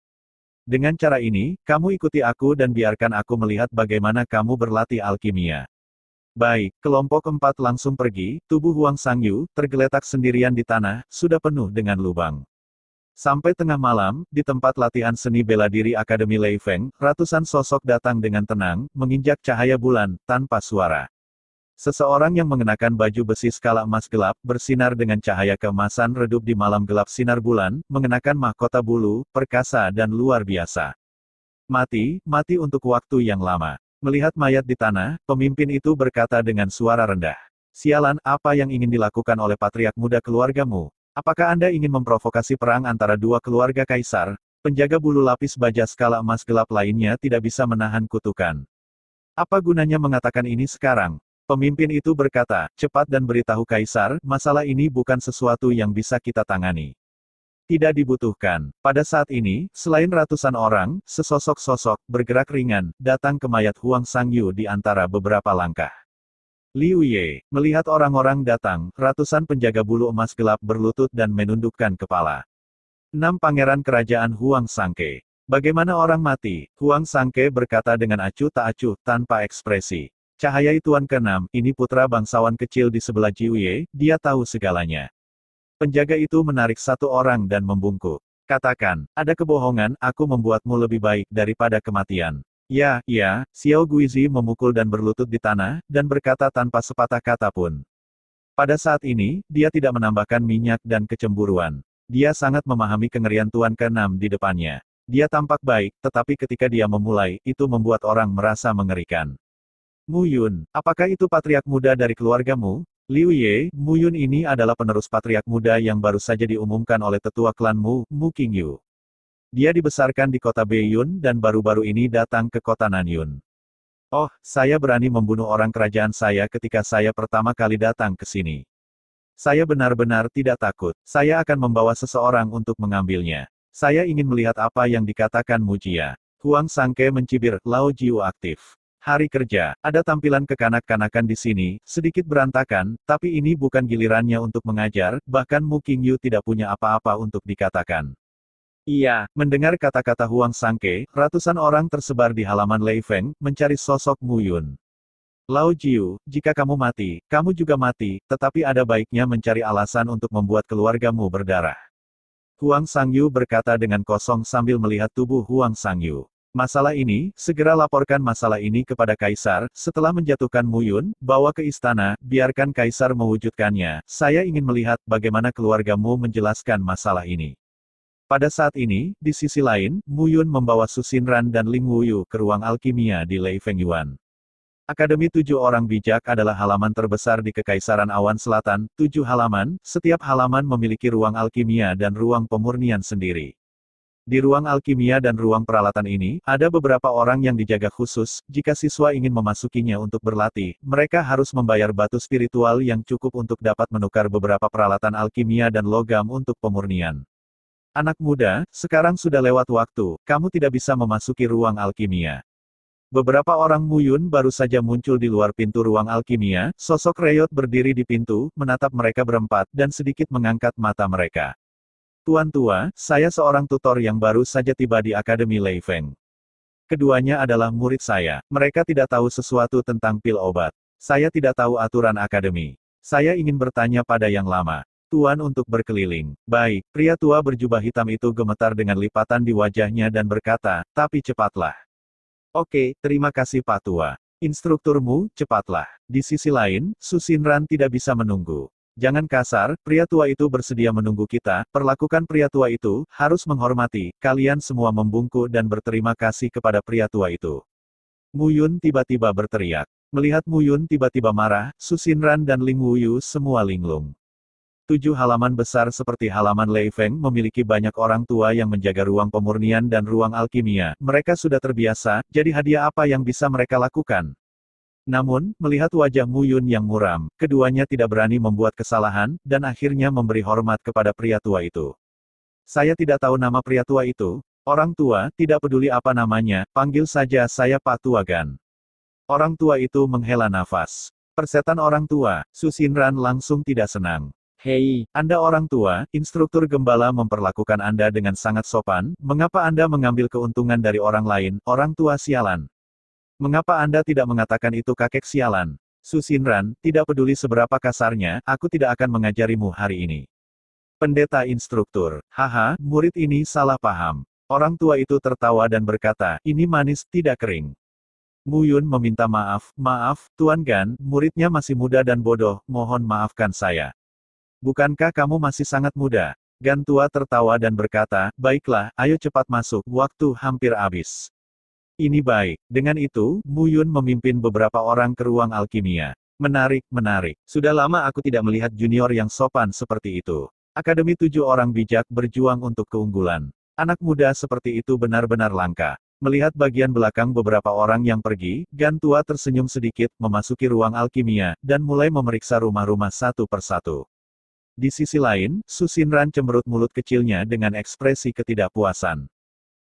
Dengan cara ini, kamu ikuti aku dan biarkan aku melihat bagaimana kamu berlatih alkimia. Baik, kelompok 4 langsung pergi, tubuh Huang Sangyu, tergeletak sendirian di tanah, sudah penuh dengan lubang. Sampai tengah malam, di tempat latihan seni bela diri Akademi Lei Feng, ratusan sosok datang dengan tenang, menginjak cahaya bulan, tanpa suara. Seseorang yang mengenakan baju besi skala emas gelap, bersinar dengan cahaya keemasan redup di malam gelap sinar bulan, mengenakan mahkota bulu, perkasa dan luar biasa. Mati untuk waktu yang lama. Melihat mayat di tanah, pemimpin itu berkata dengan suara rendah. Sialan, apa yang ingin dilakukan oleh patriark muda keluargamu? Apakah Anda ingin memprovokasi perang antara dua keluarga kaisar? Penjaga bulu lapis baja skala emas gelap lainnya tidak bisa menahan kutukan. Apa gunanya mengatakan ini sekarang? Pemimpin itu berkata, cepat dan beritahu kaisar, masalah ini bukan sesuatu yang bisa kita tangani. Tidak dibutuhkan. Pada saat ini, selain ratusan orang, sesosok sosok, bergerak ringan, datang ke mayat Huang Sangyu di antara beberapa langkah. Liu Ye, melihat orang-orang datang, ratusan penjaga bulu emas gelap berlutut dan menundukkan kepala. 6 Pangeran Kerajaan Huang Sangke. Bagaimana orang mati? Huang Sangke berkata dengan acuh tak acuh, tanpa ekspresi. Cahaya Tuan ke-6, ini putra bangsawan kecil di sebelah Jiu Ye, dia tahu segalanya. Penjaga itu menarik satu orang dan membungkuk. Katakan, ada kebohongan, aku membuatmu lebih baik daripada kematian. Ya, Xiao Guizi memukul dan berlutut di tanah, dan berkata tanpa sepatah kata pun. Pada saat ini, dia tidak menambahkan minyak dan kecemburuan. Dia sangat memahami kengerian Tuan ke-6 di depannya. Dia tampak baik, tetapi ketika dia memulai, itu membuat orang merasa mengerikan. Mu Yun, apakah itu patriark muda dari keluargamu? Liu Ye, Mu Yun ini adalah penerus patriark muda yang baru saja diumumkan oleh tetua klan Mu, Mu Qingyu. Dia dibesarkan di kota Beiyun dan baru-baru ini datang ke kota Nanyun. Oh, saya berani membunuh orang kerajaan saya ketika saya pertama kali datang ke sini. Saya benar-benar tidak takut. Saya akan membawa seseorang untuk mengambilnya. Saya ingin melihat apa yang dikatakan Mu Jia. Huang Sangke mencibir, Lao Jiu aktif. Hari kerja, ada tampilan kekanak-kanakan di sini, sedikit berantakan, tapi ini bukan gilirannya untuk mengajar, bahkan Mu Qingyu tidak punya apa-apa untuk dikatakan. Iya, mendengar kata-kata Huang Sangke, ratusan orang tersebar di halaman Lei Feng, mencari sosok Mu Yun. Lao Jiu, jika kamu mati, kamu juga mati, tetapi ada baiknya mencari alasan untuk membuat keluargamu berdarah. Huang Sangyu berkata dengan kosong sambil melihat tubuh Huang Sangyu. Masalah ini, segera laporkan masalah ini kepada Kaisar, setelah menjatuhkan Mu Yun, bawa ke istana, biarkan Kaisar mewujudkannya, saya ingin melihat bagaimana keluargamu menjelaskan masalah ini. Pada saat ini, di sisi lain, Mu Yun membawa Su Xinran dan Ling Wuyu ke ruang alkimia di Lei Fengyuan. Akademi 7 Orang Bijak adalah halaman terbesar di Kekaisaran Awan Selatan, 7 halaman, setiap halaman memiliki ruang alkimia dan ruang pemurnian sendiri. Di ruang alkimia dan ruang peralatan ini, ada beberapa orang yang dijaga khusus, jika siswa ingin memasukinya untuk berlatih, mereka harus membayar batu spiritual yang cukup untuk dapat menukar beberapa peralatan alkimia dan logam untuk pemurnian. Anak muda, sekarang sudah lewat waktu, kamu tidak bisa memasuki ruang alkimia. Beberapa orang Mu Yun baru saja muncul di luar pintu ruang alkimia, sosok Reyot berdiri di pintu, menatap mereka berempat, dan sedikit mengangkat mata mereka. Tuan tua, saya seorang tutor yang baru saja tiba di Akademi Lei Feng. Keduanya adalah murid saya. Mereka tidak tahu sesuatu tentang pil obat. Saya tidak tahu aturan akademi. Saya ingin bertanya pada yang lama. Tuan untuk berkeliling. Baik, pria tua berjubah hitam itu gemetar dengan lipatan di wajahnya dan berkata, tapi cepatlah. Oke, terima kasih Pak Tua. Instrukturmu, cepatlah. Di sisi lain, Su Xinran tidak bisa menunggu. Jangan kasar, pria tua itu bersedia menunggu kita, perlakukan pria tua itu, harus menghormati, kalian semua membungkuk dan berterima kasih kepada pria tua itu. Mu Yun tiba-tiba berteriak. Melihat Mu Yun tiba-tiba marah, Su Xinran dan Ling Wuyu semua linglung. 7 halaman besar seperti halaman Lei Feng memiliki banyak orang tua yang menjaga ruang pemurnian dan ruang alkimia, mereka sudah terbiasa, jadi hadiah apa yang bisa mereka lakukan? Namun, melihat wajah Mu Yun yang muram, keduanya tidak berani membuat kesalahan, dan akhirnya memberi hormat kepada pria tua itu. Saya tidak tahu nama pria tua itu. Orang tua, tidak peduli apa namanya, panggil saja saya Pak Tua Gan. Orang tua itu menghela nafas. Persetan orang tua, Su Xinran langsung tidak senang. Hei, Anda orang tua, instruktur gembala memperlakukan Anda dengan sangat sopan, mengapa Anda mengambil keuntungan dari orang lain, orang tua sialan? Mengapa Anda tidak mengatakan itu kakek sialan? Su Xinran, tidak peduli seberapa kasarnya, aku tidak akan mengajarimu hari ini. Pendeta instruktur, haha, murid ini salah paham. Orang tua itu tertawa dan berkata, ini manis, tidak kering. Mu Yun meminta maaf, maaf, Tuan Gan, muridnya masih muda dan bodoh, mohon maafkan saya. Bukankah kamu masih sangat muda? Gan tua tertawa dan berkata, baiklah, ayo cepat masuk, waktu hampir habis. Ini baik. Dengan itu, Mu Yun memimpin beberapa orang ke ruang alkimia. Menarik, menarik. Sudah lama aku tidak melihat junior yang sopan seperti itu. Akademi 7 Orang Bijak berjuang untuk keunggulan. Anak muda seperti itu benar-benar langka. Melihat bagian belakang beberapa orang yang pergi, Gan tua tersenyum sedikit, memasuki ruang alkimia, dan mulai memeriksa rumah-rumah satu persatu. Di sisi lain, Su Xinran cemberut mulut kecilnya dengan ekspresi ketidakpuasan.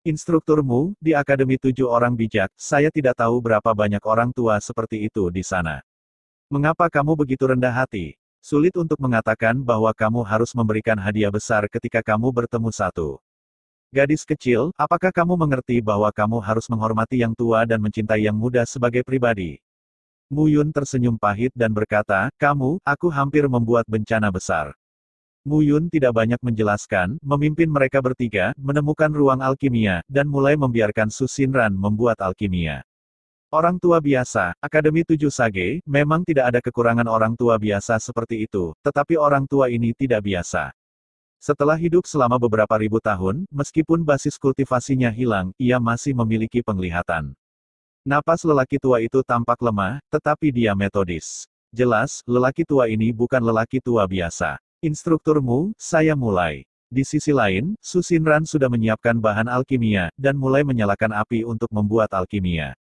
Instrukturmu, di Akademi 7 Orang Bijak, saya tidak tahu berapa banyak orang tua seperti itu di sana. Mengapa kamu begitu rendah hati? Sulit untuk mengatakan bahwa kamu harus memberikan hadiah besar ketika kamu bertemu satu gadis kecil. Apakah kamu mengerti bahwa kamu harus menghormati yang tua dan mencintai yang muda sebagai pribadi? Mu Yun tersenyum pahit dan berkata, aku hampir membuat bencana besar. Mu Yun tidak banyak menjelaskan, memimpin mereka bertiga, menemukan ruang alkimia, dan mulai membiarkan Su Xinran membuat alkimia. Orang tua biasa, Akademi 7 Sage, memang tidak ada kekurangan orang tua biasa seperti itu, tetapi orang tua ini tidak biasa. Setelah hidup selama beberapa ribu tahun, meskipun basis kultivasinya hilang, ia masih memiliki penglihatan. Napas lelaki tua itu tampak lemah, tetapi dia metodis. Jelas, lelaki tua ini bukan lelaki tua biasa. Instrukturmu, saya mulai. Di sisi lain, Su Xinran sudah menyiapkan bahan alkimia, dan mulai menyalakan api untuk membuat alkimia.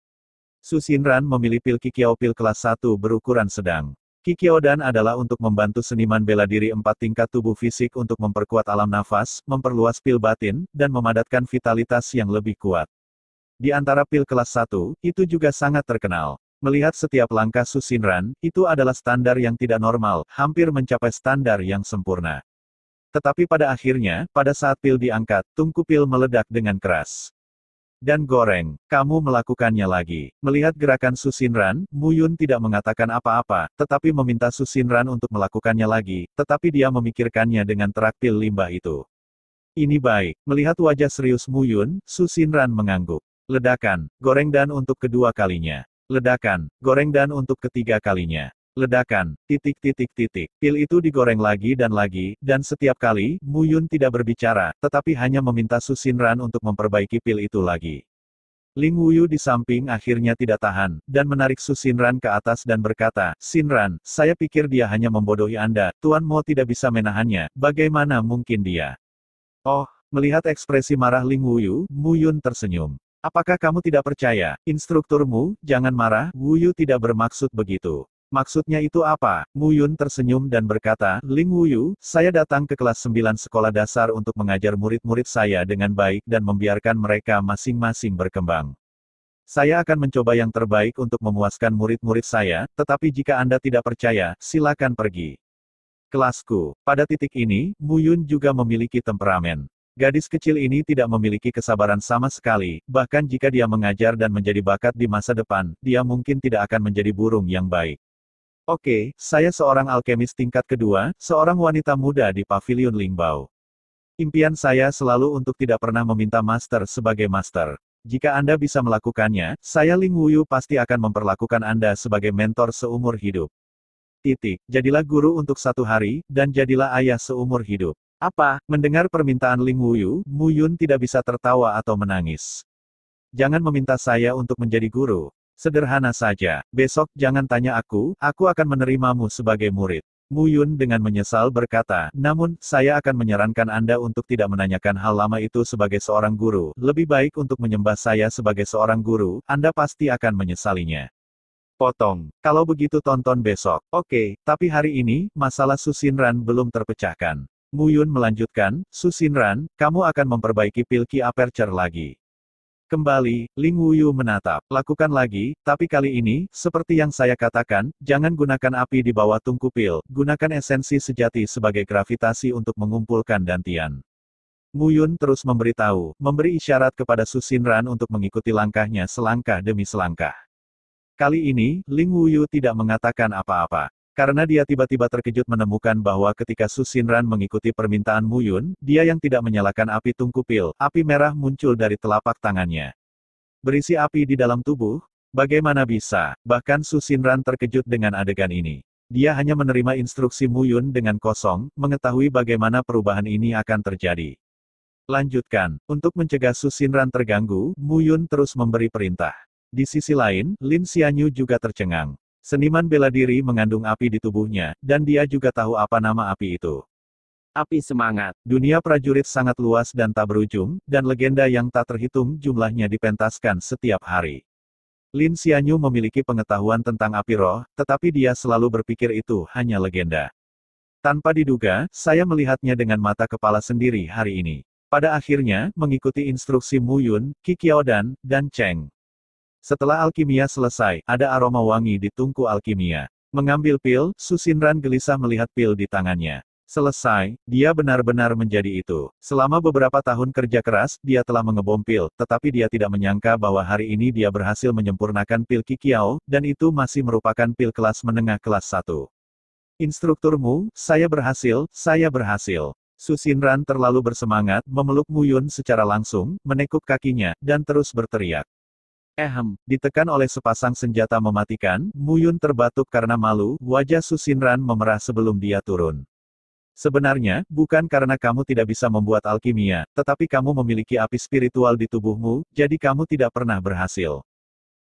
Su Xinran memilih pil Kikiao pil kelas 1 berukuran sedang. Kikyodan adalah untuk membantu seniman bela diri 4 tingkat tubuh fisik untuk memperkuat alam nafas, memperluas pil batin, dan memadatkan vitalitas yang lebih kuat. Di antara pil kelas 1, itu juga sangat terkenal. Melihat setiap langkah Su Xinran, itu adalah standar yang tidak normal, hampir mencapai standar yang sempurna. Tetapi pada akhirnya, pada saat pil diangkat, tungku pil meledak dengan keras. Dan goreng, kamu melakukannya lagi. Melihat gerakan Su Xinran, Mu Yun tidak mengatakan apa-apa, tetapi meminta Su Xinran untuk melakukannya lagi, tetapi dia memikirkannya dengan traktil limbah itu. Ini baik. Melihat wajah serius Mu Yun, Su Xinran mengangguk. Ledakan, goreng dan untuk kedua kalinya. Ledakan, goreng dan untuk ketiga kalinya. Ledakan, Pil itu digoreng lagi, dan setiap kali, Mu Yun tidak berbicara, tetapi hanya meminta Su Xinran untuk memperbaiki pil itu lagi. Ling Wuyu di samping akhirnya tidak tahan, dan menarik Su Xinran ke atas dan berkata, Xinran, saya pikir dia hanya membodohi Anda, Tuan Mo tidak bisa menahannya, bagaimana mungkin dia? Oh, melihat ekspresi marah Ling Wuyu, Mu Yun tersenyum. Apakah kamu tidak percaya, instrukturmu, jangan marah, Wuyu tidak bermaksud begitu. Maksudnya itu apa? Mu Yun tersenyum dan berkata, Ling Wuyu, saya datang ke kelas 9 sekolah dasar untuk mengajar murid-murid saya dengan baik dan membiarkan mereka masing-masing berkembang. Saya akan mencoba yang terbaik untuk memuaskan murid-murid saya, tetapi jika Anda tidak percaya, silakan pergi. Kelasku. Pada titik ini, Mu Yun juga memiliki temperamen. Gadis kecil ini tidak memiliki kesabaran sama sekali, bahkan jika dia mengajar dan menjadi bakat di masa depan, dia mungkin tidak akan menjadi burung yang baik. Oke, saya seorang alkemis tingkat kedua, seorang wanita muda di Paviliun Lingbao. Impian saya selalu untuk tidak pernah meminta master sebagai master. Jika Anda bisa melakukannya, saya Ling Wuyu pasti akan memperlakukan Anda sebagai mentor seumur hidup. Jadilah guru untuk 1 hari, dan jadilah ayah seumur hidup. Apa? Mendengar permintaan Ling Wuyu, Mu Yun tidak bisa tertawa atau menangis. Jangan meminta saya untuk menjadi guru. Sederhana saja, besok jangan tanya aku akan menerimamu sebagai murid. Mu Yun dengan menyesal berkata, namun, saya akan menyarankan Anda untuk tidak menanyakan hal lama itu sebagai seorang guru, lebih baik untuk menyembah saya sebagai seorang guru, Anda pasti akan menyesalinya. Potong. Kalau begitu tonton besok. Oke, tapi hari ini, masalah Su Xinran belum terpecahkan. Mu Yun melanjutkan, Su Xinran, kamu akan memperbaiki pil Ki Aperture lagi. Kembali, Ling Wuyu menatap. Lakukan lagi, tapi kali ini, seperti yang saya katakan, jangan gunakan api di bawah tungku pil, gunakan esensi sejati sebagai gravitasi untuk mengumpulkan dantian. Mu Yun terus memberitahu, memberi isyarat kepada Su Xinran untuk mengikuti langkahnya selangkah demi selangkah. Kali ini, Ling Wuyu tidak mengatakan apa-apa. Karena dia tiba-tiba terkejut menemukan bahwa ketika Su Xinran mengikuti permintaan Mu Yun, dia yang tidak menyalakan api tungku pil, api merah muncul dari telapak tangannya. Berisi api di dalam tubuh? Bagaimana bisa? Bahkan Su Xinran terkejut dengan adegan ini. Dia hanya menerima instruksi Mu Yun dengan kosong, mengetahui bagaimana perubahan ini akan terjadi. Lanjutkan. Untuk mencegah Su Xinran terganggu, Mu Yun terus memberi perintah. Di sisi lain, Lin Xianyu juga tercengang. Seniman bela diri mengandung api di tubuhnya, dan dia juga tahu apa nama api itu. Api semangat. Dunia prajurit sangat luas dan tak berujung, dan legenda yang tak terhitung jumlahnya dipentaskan setiap hari. Lin Xianyu memiliki pengetahuan tentang api roh, tetapi dia selalu berpikir itu hanya legenda. Tanpa diduga, saya melihatnya dengan mata kepala sendiri hari ini. Pada akhirnya, mengikuti instruksi Mu Yun, Qi Qiaodan, dan Cheng. Setelah alkimia selesai, ada aroma wangi di tungku alkimia. Mengambil pil, Su Xinran gelisah melihat pil di tangannya. Selesai, dia benar-benar menjadi itu. Selama beberapa tahun kerja keras, dia telah mengebom pil, tetapi dia tidak menyangka bahwa hari ini dia berhasil menyempurnakan pil Qi Qiao, dan itu masih merupakan pil kelas menengah kelas 1. Instrukturmu, saya berhasil, saya berhasil. Su Xinran terlalu bersemangat, memeluk Mu Yun secara langsung, menekuk kakinya, dan terus berteriak. Ditekan oleh sepasang senjata mematikan, Mu Yun terbatuk karena malu, wajah Su Xinran memerah sebelum dia turun. Sebenarnya, bukan karena kamu tidak bisa membuat alkimia, tetapi kamu memiliki api spiritual di tubuhmu, jadi kamu tidak pernah berhasil.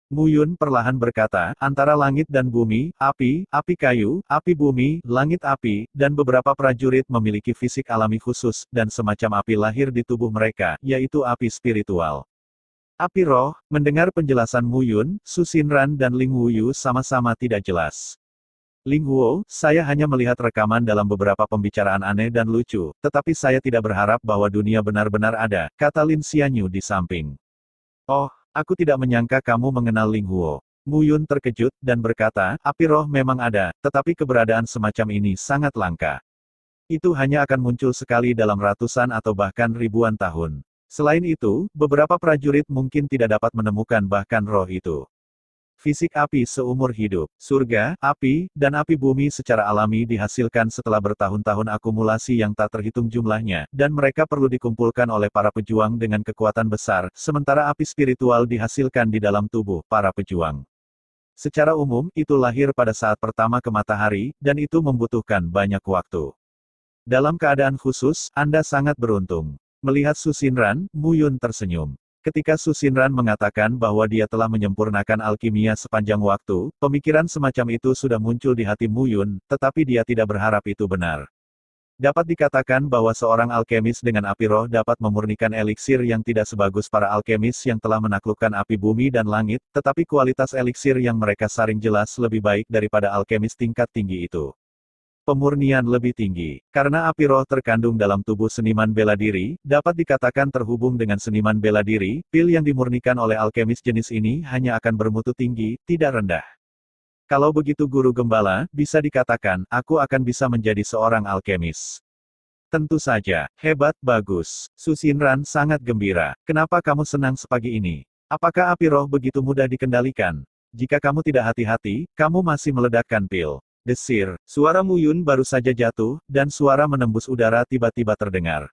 Mu Yun perlahan berkata, antara langit dan bumi, api kayu, api bumi, langit api, dan beberapa prajurit memiliki fisik alami khusus, dan semacam api lahir di tubuh mereka, yaitu api spiritual. Api roh, mendengar penjelasan Mu Yun, Su Xinran dan Ling Wuyu sama-sama tidak jelas. Ling Huo, saya hanya melihat rekaman dalam beberapa pembicaraan aneh dan lucu, tetapi saya tidak berharap bahwa dunia benar-benar ada, kata Lin Xianyu di samping. Oh, aku tidak menyangka kamu mengenal Ling Huo. Mu Yun terkejut, dan berkata, api roh memang ada, tetapi keberadaan semacam ini sangat langka. Itu hanya akan muncul sekali dalam ratusan atau bahkan ribuan tahun. Selain itu, beberapa prajurit mungkin tidak dapat menemukan bahkan roh itu. Fisik api seumur hidup, surga, api, dan api bumi secara alami dihasilkan setelah bertahun-tahun akumulasi yang tak terhitung jumlahnya, dan mereka perlu dikumpulkan oleh para pejuang dengan kekuatan besar, sementara api spiritual dihasilkan di dalam tubuh para pejuang. Secara umum, itu lahir pada saat pertama ke matahari, dan itu membutuhkan banyak waktu. Dalam keadaan khusus, Anda sangat beruntung. Melihat Su Xinran, Mu Yun tersenyum. Ketika Su Xinran mengatakan bahwa dia telah menyempurnakan alkimia sepanjang waktu, pemikiran semacam itu sudah muncul di hati Mu Yun, tetapi dia tidak berharap itu benar. Dapat dikatakan bahwa seorang alkemis dengan api roh dapat memurnikan eliksir yang tidak sebagus para alkemis yang telah menaklukkan api bumi dan langit, tetapi kualitas eliksir yang mereka saring jelas lebih baik daripada alkemis tingkat tinggi itu. Pemurnian lebih tinggi. Karena api roh terkandung dalam tubuh seniman bela diri, dapat dikatakan terhubung dengan seniman bela diri, pil yang dimurnikan oleh alkemis jenis ini hanya akan bermutu tinggi, tidak rendah. Kalau begitu Guru Gembala, bisa dikatakan, aku akan bisa menjadi seorang alkemis. Tentu saja, hebat, bagus. Su Xinran sangat gembira. Kenapa kamu senang sepagi ini? Apakah api roh begitu mudah dikendalikan? Jika kamu tidak hati-hati, kamu masih meledakkan pil. Desir, suara Mu Yun baru saja jatuh, dan suara menembus udara tiba-tiba terdengar.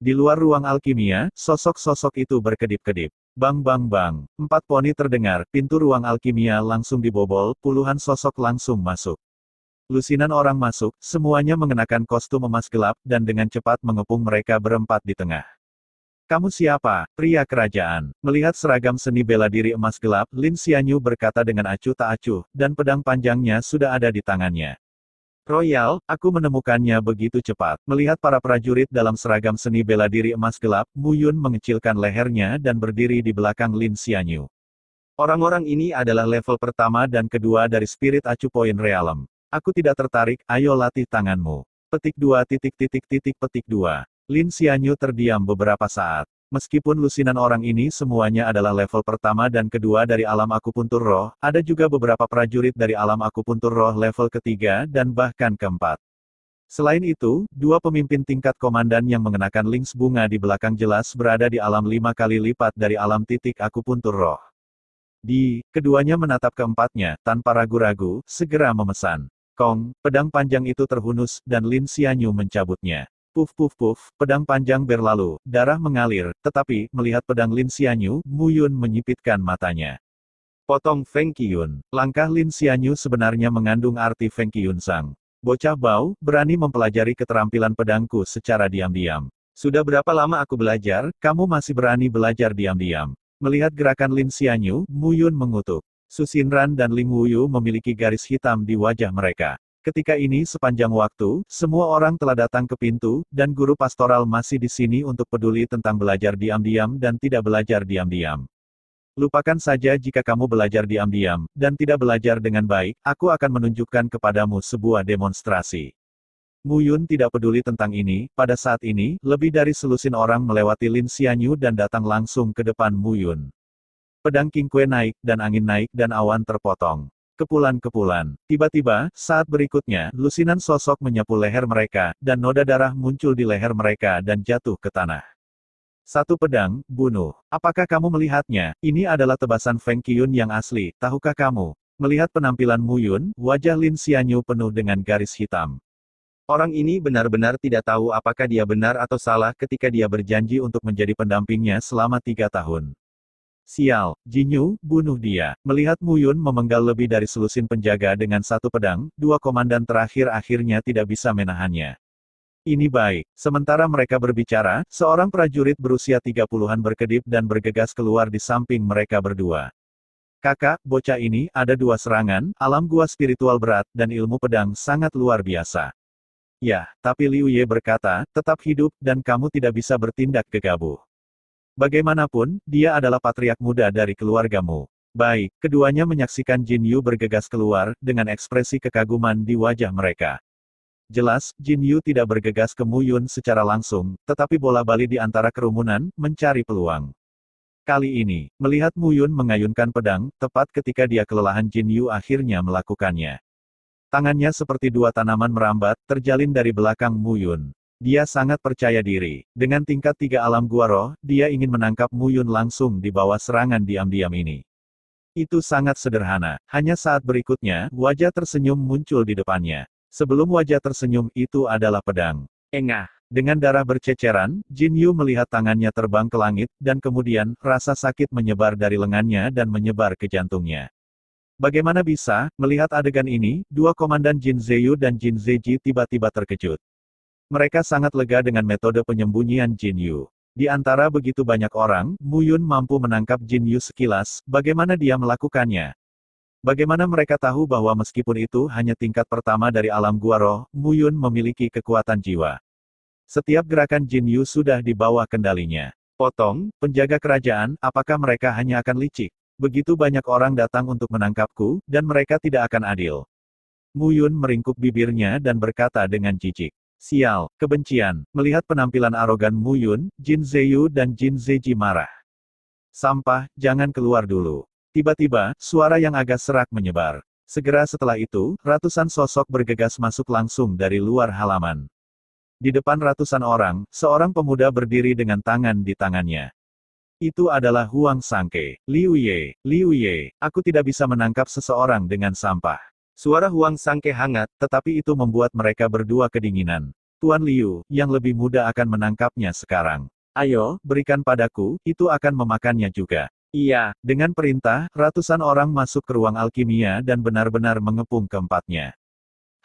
Di luar ruang alkimia, sosok-sosok itu berkedip-kedip. Bang bang bang, 4 poni terdengar, pintu ruang alkimia langsung dibobol, puluhan sosok langsung masuk. Lusinan orang masuk, semuanya mengenakan kostum emas gelap, dan dengan cepat mengepung mereka berempat di tengah. Kamu siapa, pria kerajaan? Melihat seragam seni bela diri emas gelap, Lin Xianyu berkata dengan acuh tak acuh, dan pedang panjangnya sudah ada di tangannya. Royal, aku menemukannya begitu cepat. Melihat para prajurit dalam seragam seni bela diri emas gelap, Mu Yun mengecilkan lehernya dan berdiri di belakang Lin Xianyu. Orang-orang ini adalah level pertama dan kedua dari Spirit Acu Point Realm. Aku tidak tertarik, ayo latih tanganmu. Petik 2 petik 2. Lin Xianyu terdiam beberapa saat. Meskipun lusinan orang ini semuanya adalah level pertama dan kedua dari alam akupuntur roh, ada juga beberapa prajurit dari alam akupuntur roh level ketiga dan bahkan keempat. Selain itu, 2 pemimpin tingkat komandan yang mengenakan links bunga di belakang jelas berada di alam 5 kali lipat dari alam titik akupuntur roh. Keduanya menatap keempatnya, tanpa ragu-ragu, segera memesan. Kong, pedang panjang itu terhunus, dan Lin Xianyu mencabutnya. Puf puf puf, pedang panjang berlalu, darah mengalir, tetapi, melihat pedang Lin Xianyu, Mu Yun menyipitkan matanya. Potong Feng Qiyun. Langkah Lin Xianyu sebenarnya mengandung arti Feng Qiyun Sang. Bocah bau, berani mempelajari keterampilan pedangku secara diam-diam. Sudah berapa lama aku belajar, kamu masih berani belajar diam-diam. Melihat gerakan Lin Xianyu, Mu Yun mengutuk. Su Xinran dan Ling Wuyu memiliki garis hitam di wajah mereka. Ketika ini sepanjang waktu, semua orang telah datang ke pintu, dan guru pastoral masih di sini untuk peduli tentang belajar diam-diam dan tidak belajar diam-diam. Lupakan saja jika kamu belajar diam-diam, dan tidak belajar dengan baik, aku akan menunjukkan kepadamu sebuah demonstrasi. Mu Yun tidak peduli tentang ini, pada saat ini, lebih dari selusin orang melewati Lin Xianyu dan datang langsung ke depan Mu Yun. Pedang King Kue naik, dan angin naik dan awan terpotong. Kepulan-kepulan. Tiba-tiba, saat berikutnya, lusinan sosok menyapu leher mereka, dan noda darah muncul di leher mereka dan jatuh ke tanah. Satu pedang, bunuh. Apakah kamu melihatnya? Ini adalah tebasan Feng Qiyun yang asli, tahukah kamu? Melihat penampilan Mu Yun, wajah Lin Xianyu penuh dengan garis hitam. Orang ini benar-benar tidak tahu apakah dia benar atau salah ketika dia berjanji untuk menjadi pendampingnya selama 3 tahun. Sial, Jinyu, bunuh dia. Melihat Mu Yun memenggal lebih dari selusin penjaga dengan satu pedang, dua komandan terakhir akhirnya tidak bisa menahannya. Ini baik. Sementara mereka berbicara, seorang prajurit berusia 30-an berkedip dan bergegas keluar di samping mereka berdua. Kakak, bocah ini, ada 2 serangan, alam gua spiritual berat, dan ilmu pedang sangat luar biasa. Ya, tapi Liu Ye berkata, tetap hidup, dan kamu tidak bisa bertindak gegabah. Bagaimanapun, dia adalah patriark muda dari keluargamu. Baik, keduanya menyaksikan Jin Yu bergegas keluar, dengan ekspresi kekaguman di wajah mereka. Jelas, Jin Yu tidak bergegas ke Mu Yun secara langsung, tetapi bola-bali di antara kerumunan, mencari peluang. Kali ini, melihat Mu Yun mengayunkan pedang, tepat ketika dia kelelahan Jin Yu akhirnya melakukannya. Tangannya seperti 2 tanaman merambat, terjalin dari belakang Mu Yun. Dia sangat percaya diri. Dengan tingkat 3 alam gua roh, dia ingin menangkap Mu Yun langsung di bawah serangan diam-diam ini. Itu sangat sederhana. Hanya saat berikutnya, wajah tersenyum muncul di depannya. Sebelum wajah tersenyum, itu adalah pedang. Engah. Dengan darah berceceran, Jin Yu melihat tangannya terbang ke langit, dan kemudian, rasa sakit menyebar dari lengannya dan menyebar ke jantungnya. Bagaimana bisa, melihat adegan ini, 2 komandan Jin Zeyu dan Jin Zeji tiba-tiba terkejut. Mereka sangat lega dengan metode penyembunyian Jin Yu. Di antara begitu banyak orang, Mu Yun mampu menangkap Jin Yu sekilas, bagaimana dia melakukannya? Bagaimana mereka tahu bahwa meskipun itu hanya tingkat pertama dari alam gua roh, Mu Yun memiliki kekuatan jiwa. Setiap gerakan Jin Yu sudah di bawah kendalinya. Potong, penjaga kerajaan, apakah mereka hanya akan licik? Begitu banyak orang datang untuk menangkapku, dan mereka tidak akan adil. Mu Yun meringkuk bibirnya dan berkata dengan jijik. Sial, kebencian. Melihat penampilan arogan Mu Yun, Jin Zeyu dan Jin Zeji marah. Sampah, jangan keluar dulu. Tiba-tiba, suara yang agak serak menyebar. Segera setelah itu, ratusan sosok bergegas masuk langsung dari luar halaman. Di depan ratusan orang, seorang pemuda berdiri dengan tangan di tangannya. Itu adalah Huang Sangke. Liu Ye, aku tidak bisa menangkap seseorang dengan sampah. Suara Huang Sangke hangat, tetapi itu membuat mereka berdua kedinginan. Tuan Liu, yang lebih muda akan menangkapnya sekarang. Ayo, berikan padaku, itu akan memakannya juga. Iya, dengan perintah, ratusan orang masuk ke ruang alkimia dan benar-benar mengepung keempatnya.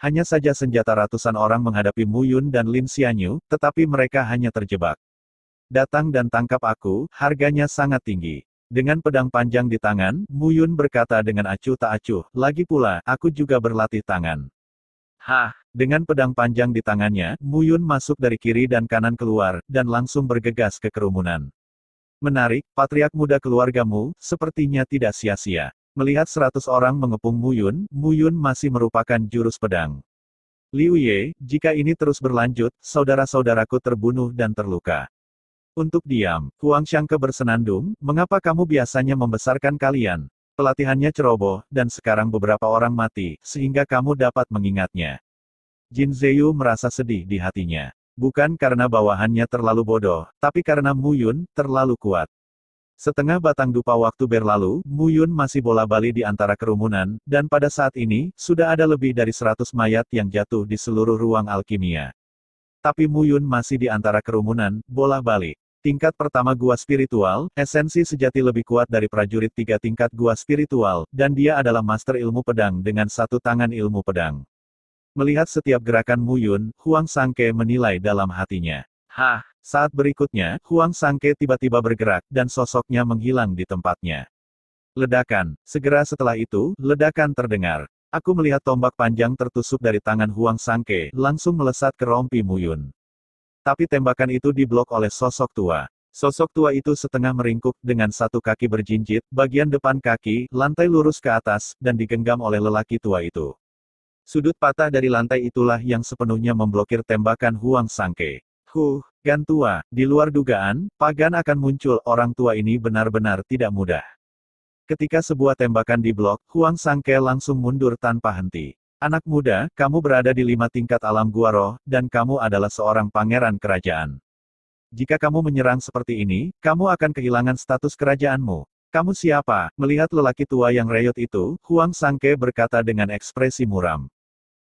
Hanya saja senjata ratusan orang menghadapi Mu Yun dan Lin Xianyu, tetapi mereka hanya terjebak. Datang dan tangkap aku, harganya sangat tinggi. Dengan pedang panjang di tangan, Mu Yun berkata dengan acuh tak acuh, lagi pula, aku juga berlatih tangan. Hah, dengan pedang panjang di tangannya, Mu Yun masuk dari kiri dan kanan keluar, dan langsung bergegas ke kerumunan. Menarik, patriark muda keluargamu, sepertinya tidak sia-sia. Melihat 100 orang mengepung Mu Yun masih merupakan jurus pedang. Liu Ye, jika ini terus berlanjut, saudara-saudaraku terbunuh dan terluka. Untuk diam, Huang Shangke bersenandung, mengapa kamu biasanya membesarkan kalian? Pelatihannya ceroboh, dan sekarang beberapa orang mati, sehingga kamu dapat mengingatnya. Jin Zeyu merasa sedih di hatinya. Bukan karena bawahannya terlalu bodoh, tapi karena Mu Yun terlalu kuat. Setengah batang dupa waktu berlalu, Mu Yun masih bola-bali di antara kerumunan, dan pada saat ini, sudah ada lebih dari 100 mayat yang jatuh di seluruh ruang alkimia. Tapi Mu Yun masih di antara kerumunan, bola-balik. Tingkat pertama gua spiritual, esensi sejati lebih kuat dari prajurit 3 tingkat gua spiritual, dan dia adalah master ilmu pedang dengan 1 tangan ilmu pedang. Melihat setiap gerakan Mu Yun, Huang Sangke menilai dalam hatinya. Hah, saat berikutnya, Huang Sangke tiba-tiba bergerak, dan sosoknya menghilang di tempatnya. Ledakan, segera setelah itu, ledakan terdengar. Aku melihat tombak panjang tertusuk dari tangan Huang Sangke, langsung melesat ke rompi Mu Yun. Tapi tembakan itu diblok oleh sosok tua. Sosok tua itu setengah meringkuk, dengan 1 kaki berjinjit, bagian depan kaki, lantai lurus ke atas, dan digenggam oleh lelaki tua itu. Sudut patah dari lantai itulah yang sepenuhnya memblokir tembakan Huang Sangke. Gan tua, di luar dugaan, Pak Gan akan muncul. Orang tua ini benar-benar tidak mudah. Ketika sebuah tembakan diblok, Huang Sangke langsung mundur tanpa henti. Anak muda, kamu berada di 5 tingkat alam gua roh, dan kamu adalah seorang pangeran kerajaan. Jika kamu menyerang seperti ini, kamu akan kehilangan status kerajaanmu. Kamu siapa? Melihat lelaki tua yang reyot itu, Huang Sangke berkata dengan ekspresi muram.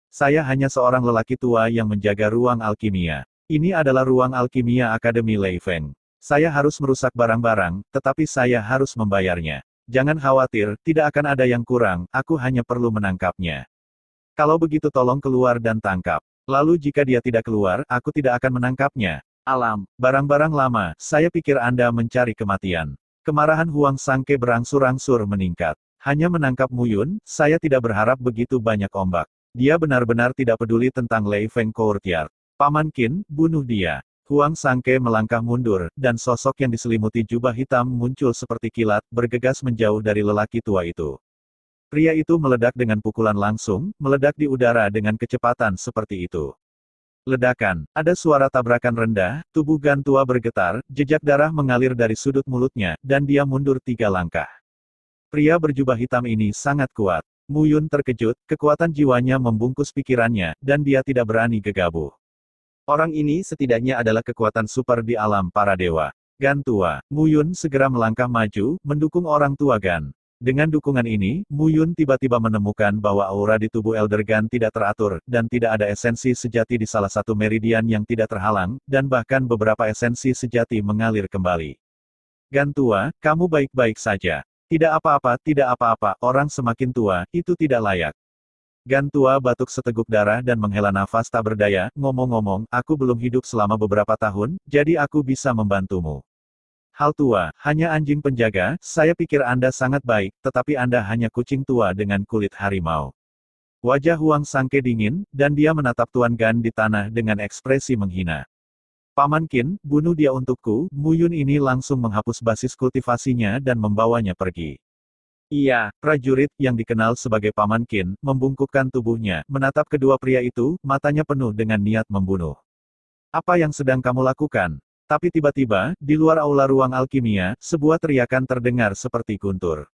Saya hanya seorang lelaki tua yang menjaga ruang alkimia. Ini adalah ruang alkimia Akademi Lei Feng. Saya harus merusak barang-barang, tetapi saya harus membayarnya. Jangan khawatir, tidak akan ada yang kurang, aku hanya perlu menangkapnya. Kalau begitu tolong keluar dan tangkap. Lalu jika dia tidak keluar, aku tidak akan menangkapnya. Alam, barang-barang lama, saya pikir Anda mencari kematian. Kemarahan Huang Sangke berangsur-angsur meningkat. Hanya menangkap Muyun, saya tidak berharap begitu banyak ombak. Dia benar-benar tidak peduli tentang Lei Feng Courtyard. Paman Qin, bunuh dia. Huang Sangke melangkah mundur, dan sosok yang diselimuti jubah hitam muncul seperti kilat, bergegas menjauh dari lelaki tua itu. Pria itu meledak dengan pukulan langsung, meledak di udara dengan kecepatan seperti itu. Ledakan, ada suara tabrakan rendah, tubuh Gan tua bergetar, jejak darah mengalir dari sudut mulutnya, dan dia mundur 3 langkah. Pria berjubah hitam ini sangat kuat. Muyun terkejut, kekuatan jiwanya membungkus pikirannya, dan dia tidak berani gegabah. Orang ini setidaknya adalah kekuatan super di alam para dewa. Gan tua, Muyun segera melangkah maju, mendukung orang tua Gan. Dengan dukungan ini, Muyun tiba-tiba menemukan bahwa aura di tubuh Elder Gan tidak teratur, dan tidak ada esensi sejati di salah satu meridian yang tidak terhalang, dan bahkan beberapa esensi sejati mengalir kembali. Gan tua, kamu baik-baik saja. Tidak apa-apa, orang semakin tua, itu tidak layak. Gan tua batuk seteguk darah dan menghela nafas tak berdaya, ngomong-ngomong, aku belum hidup selama beberapa tahun, jadi aku bisa membantumu. Hal tua, hanya anjing penjaga, saya pikir Anda sangat baik, tetapi Anda hanya kucing tua dengan kulit harimau. Wajah Huang Sangke dingin, dan dia menatap Tuan Gan di tanah dengan ekspresi menghina. Paman Qin, bunuh dia untukku. Muyun ini langsung menghapus basis kultivasinya dan membawanya pergi. Iya, prajurit, yang dikenal sebagai Paman Qin, membungkukkan tubuhnya, menatap kedua pria itu, matanya penuh dengan niat membunuh. Apa yang sedang kamu lakukan? Tapi tiba-tiba, di luar aula ruang alkimia, sebuah teriakan terdengar seperti guntur.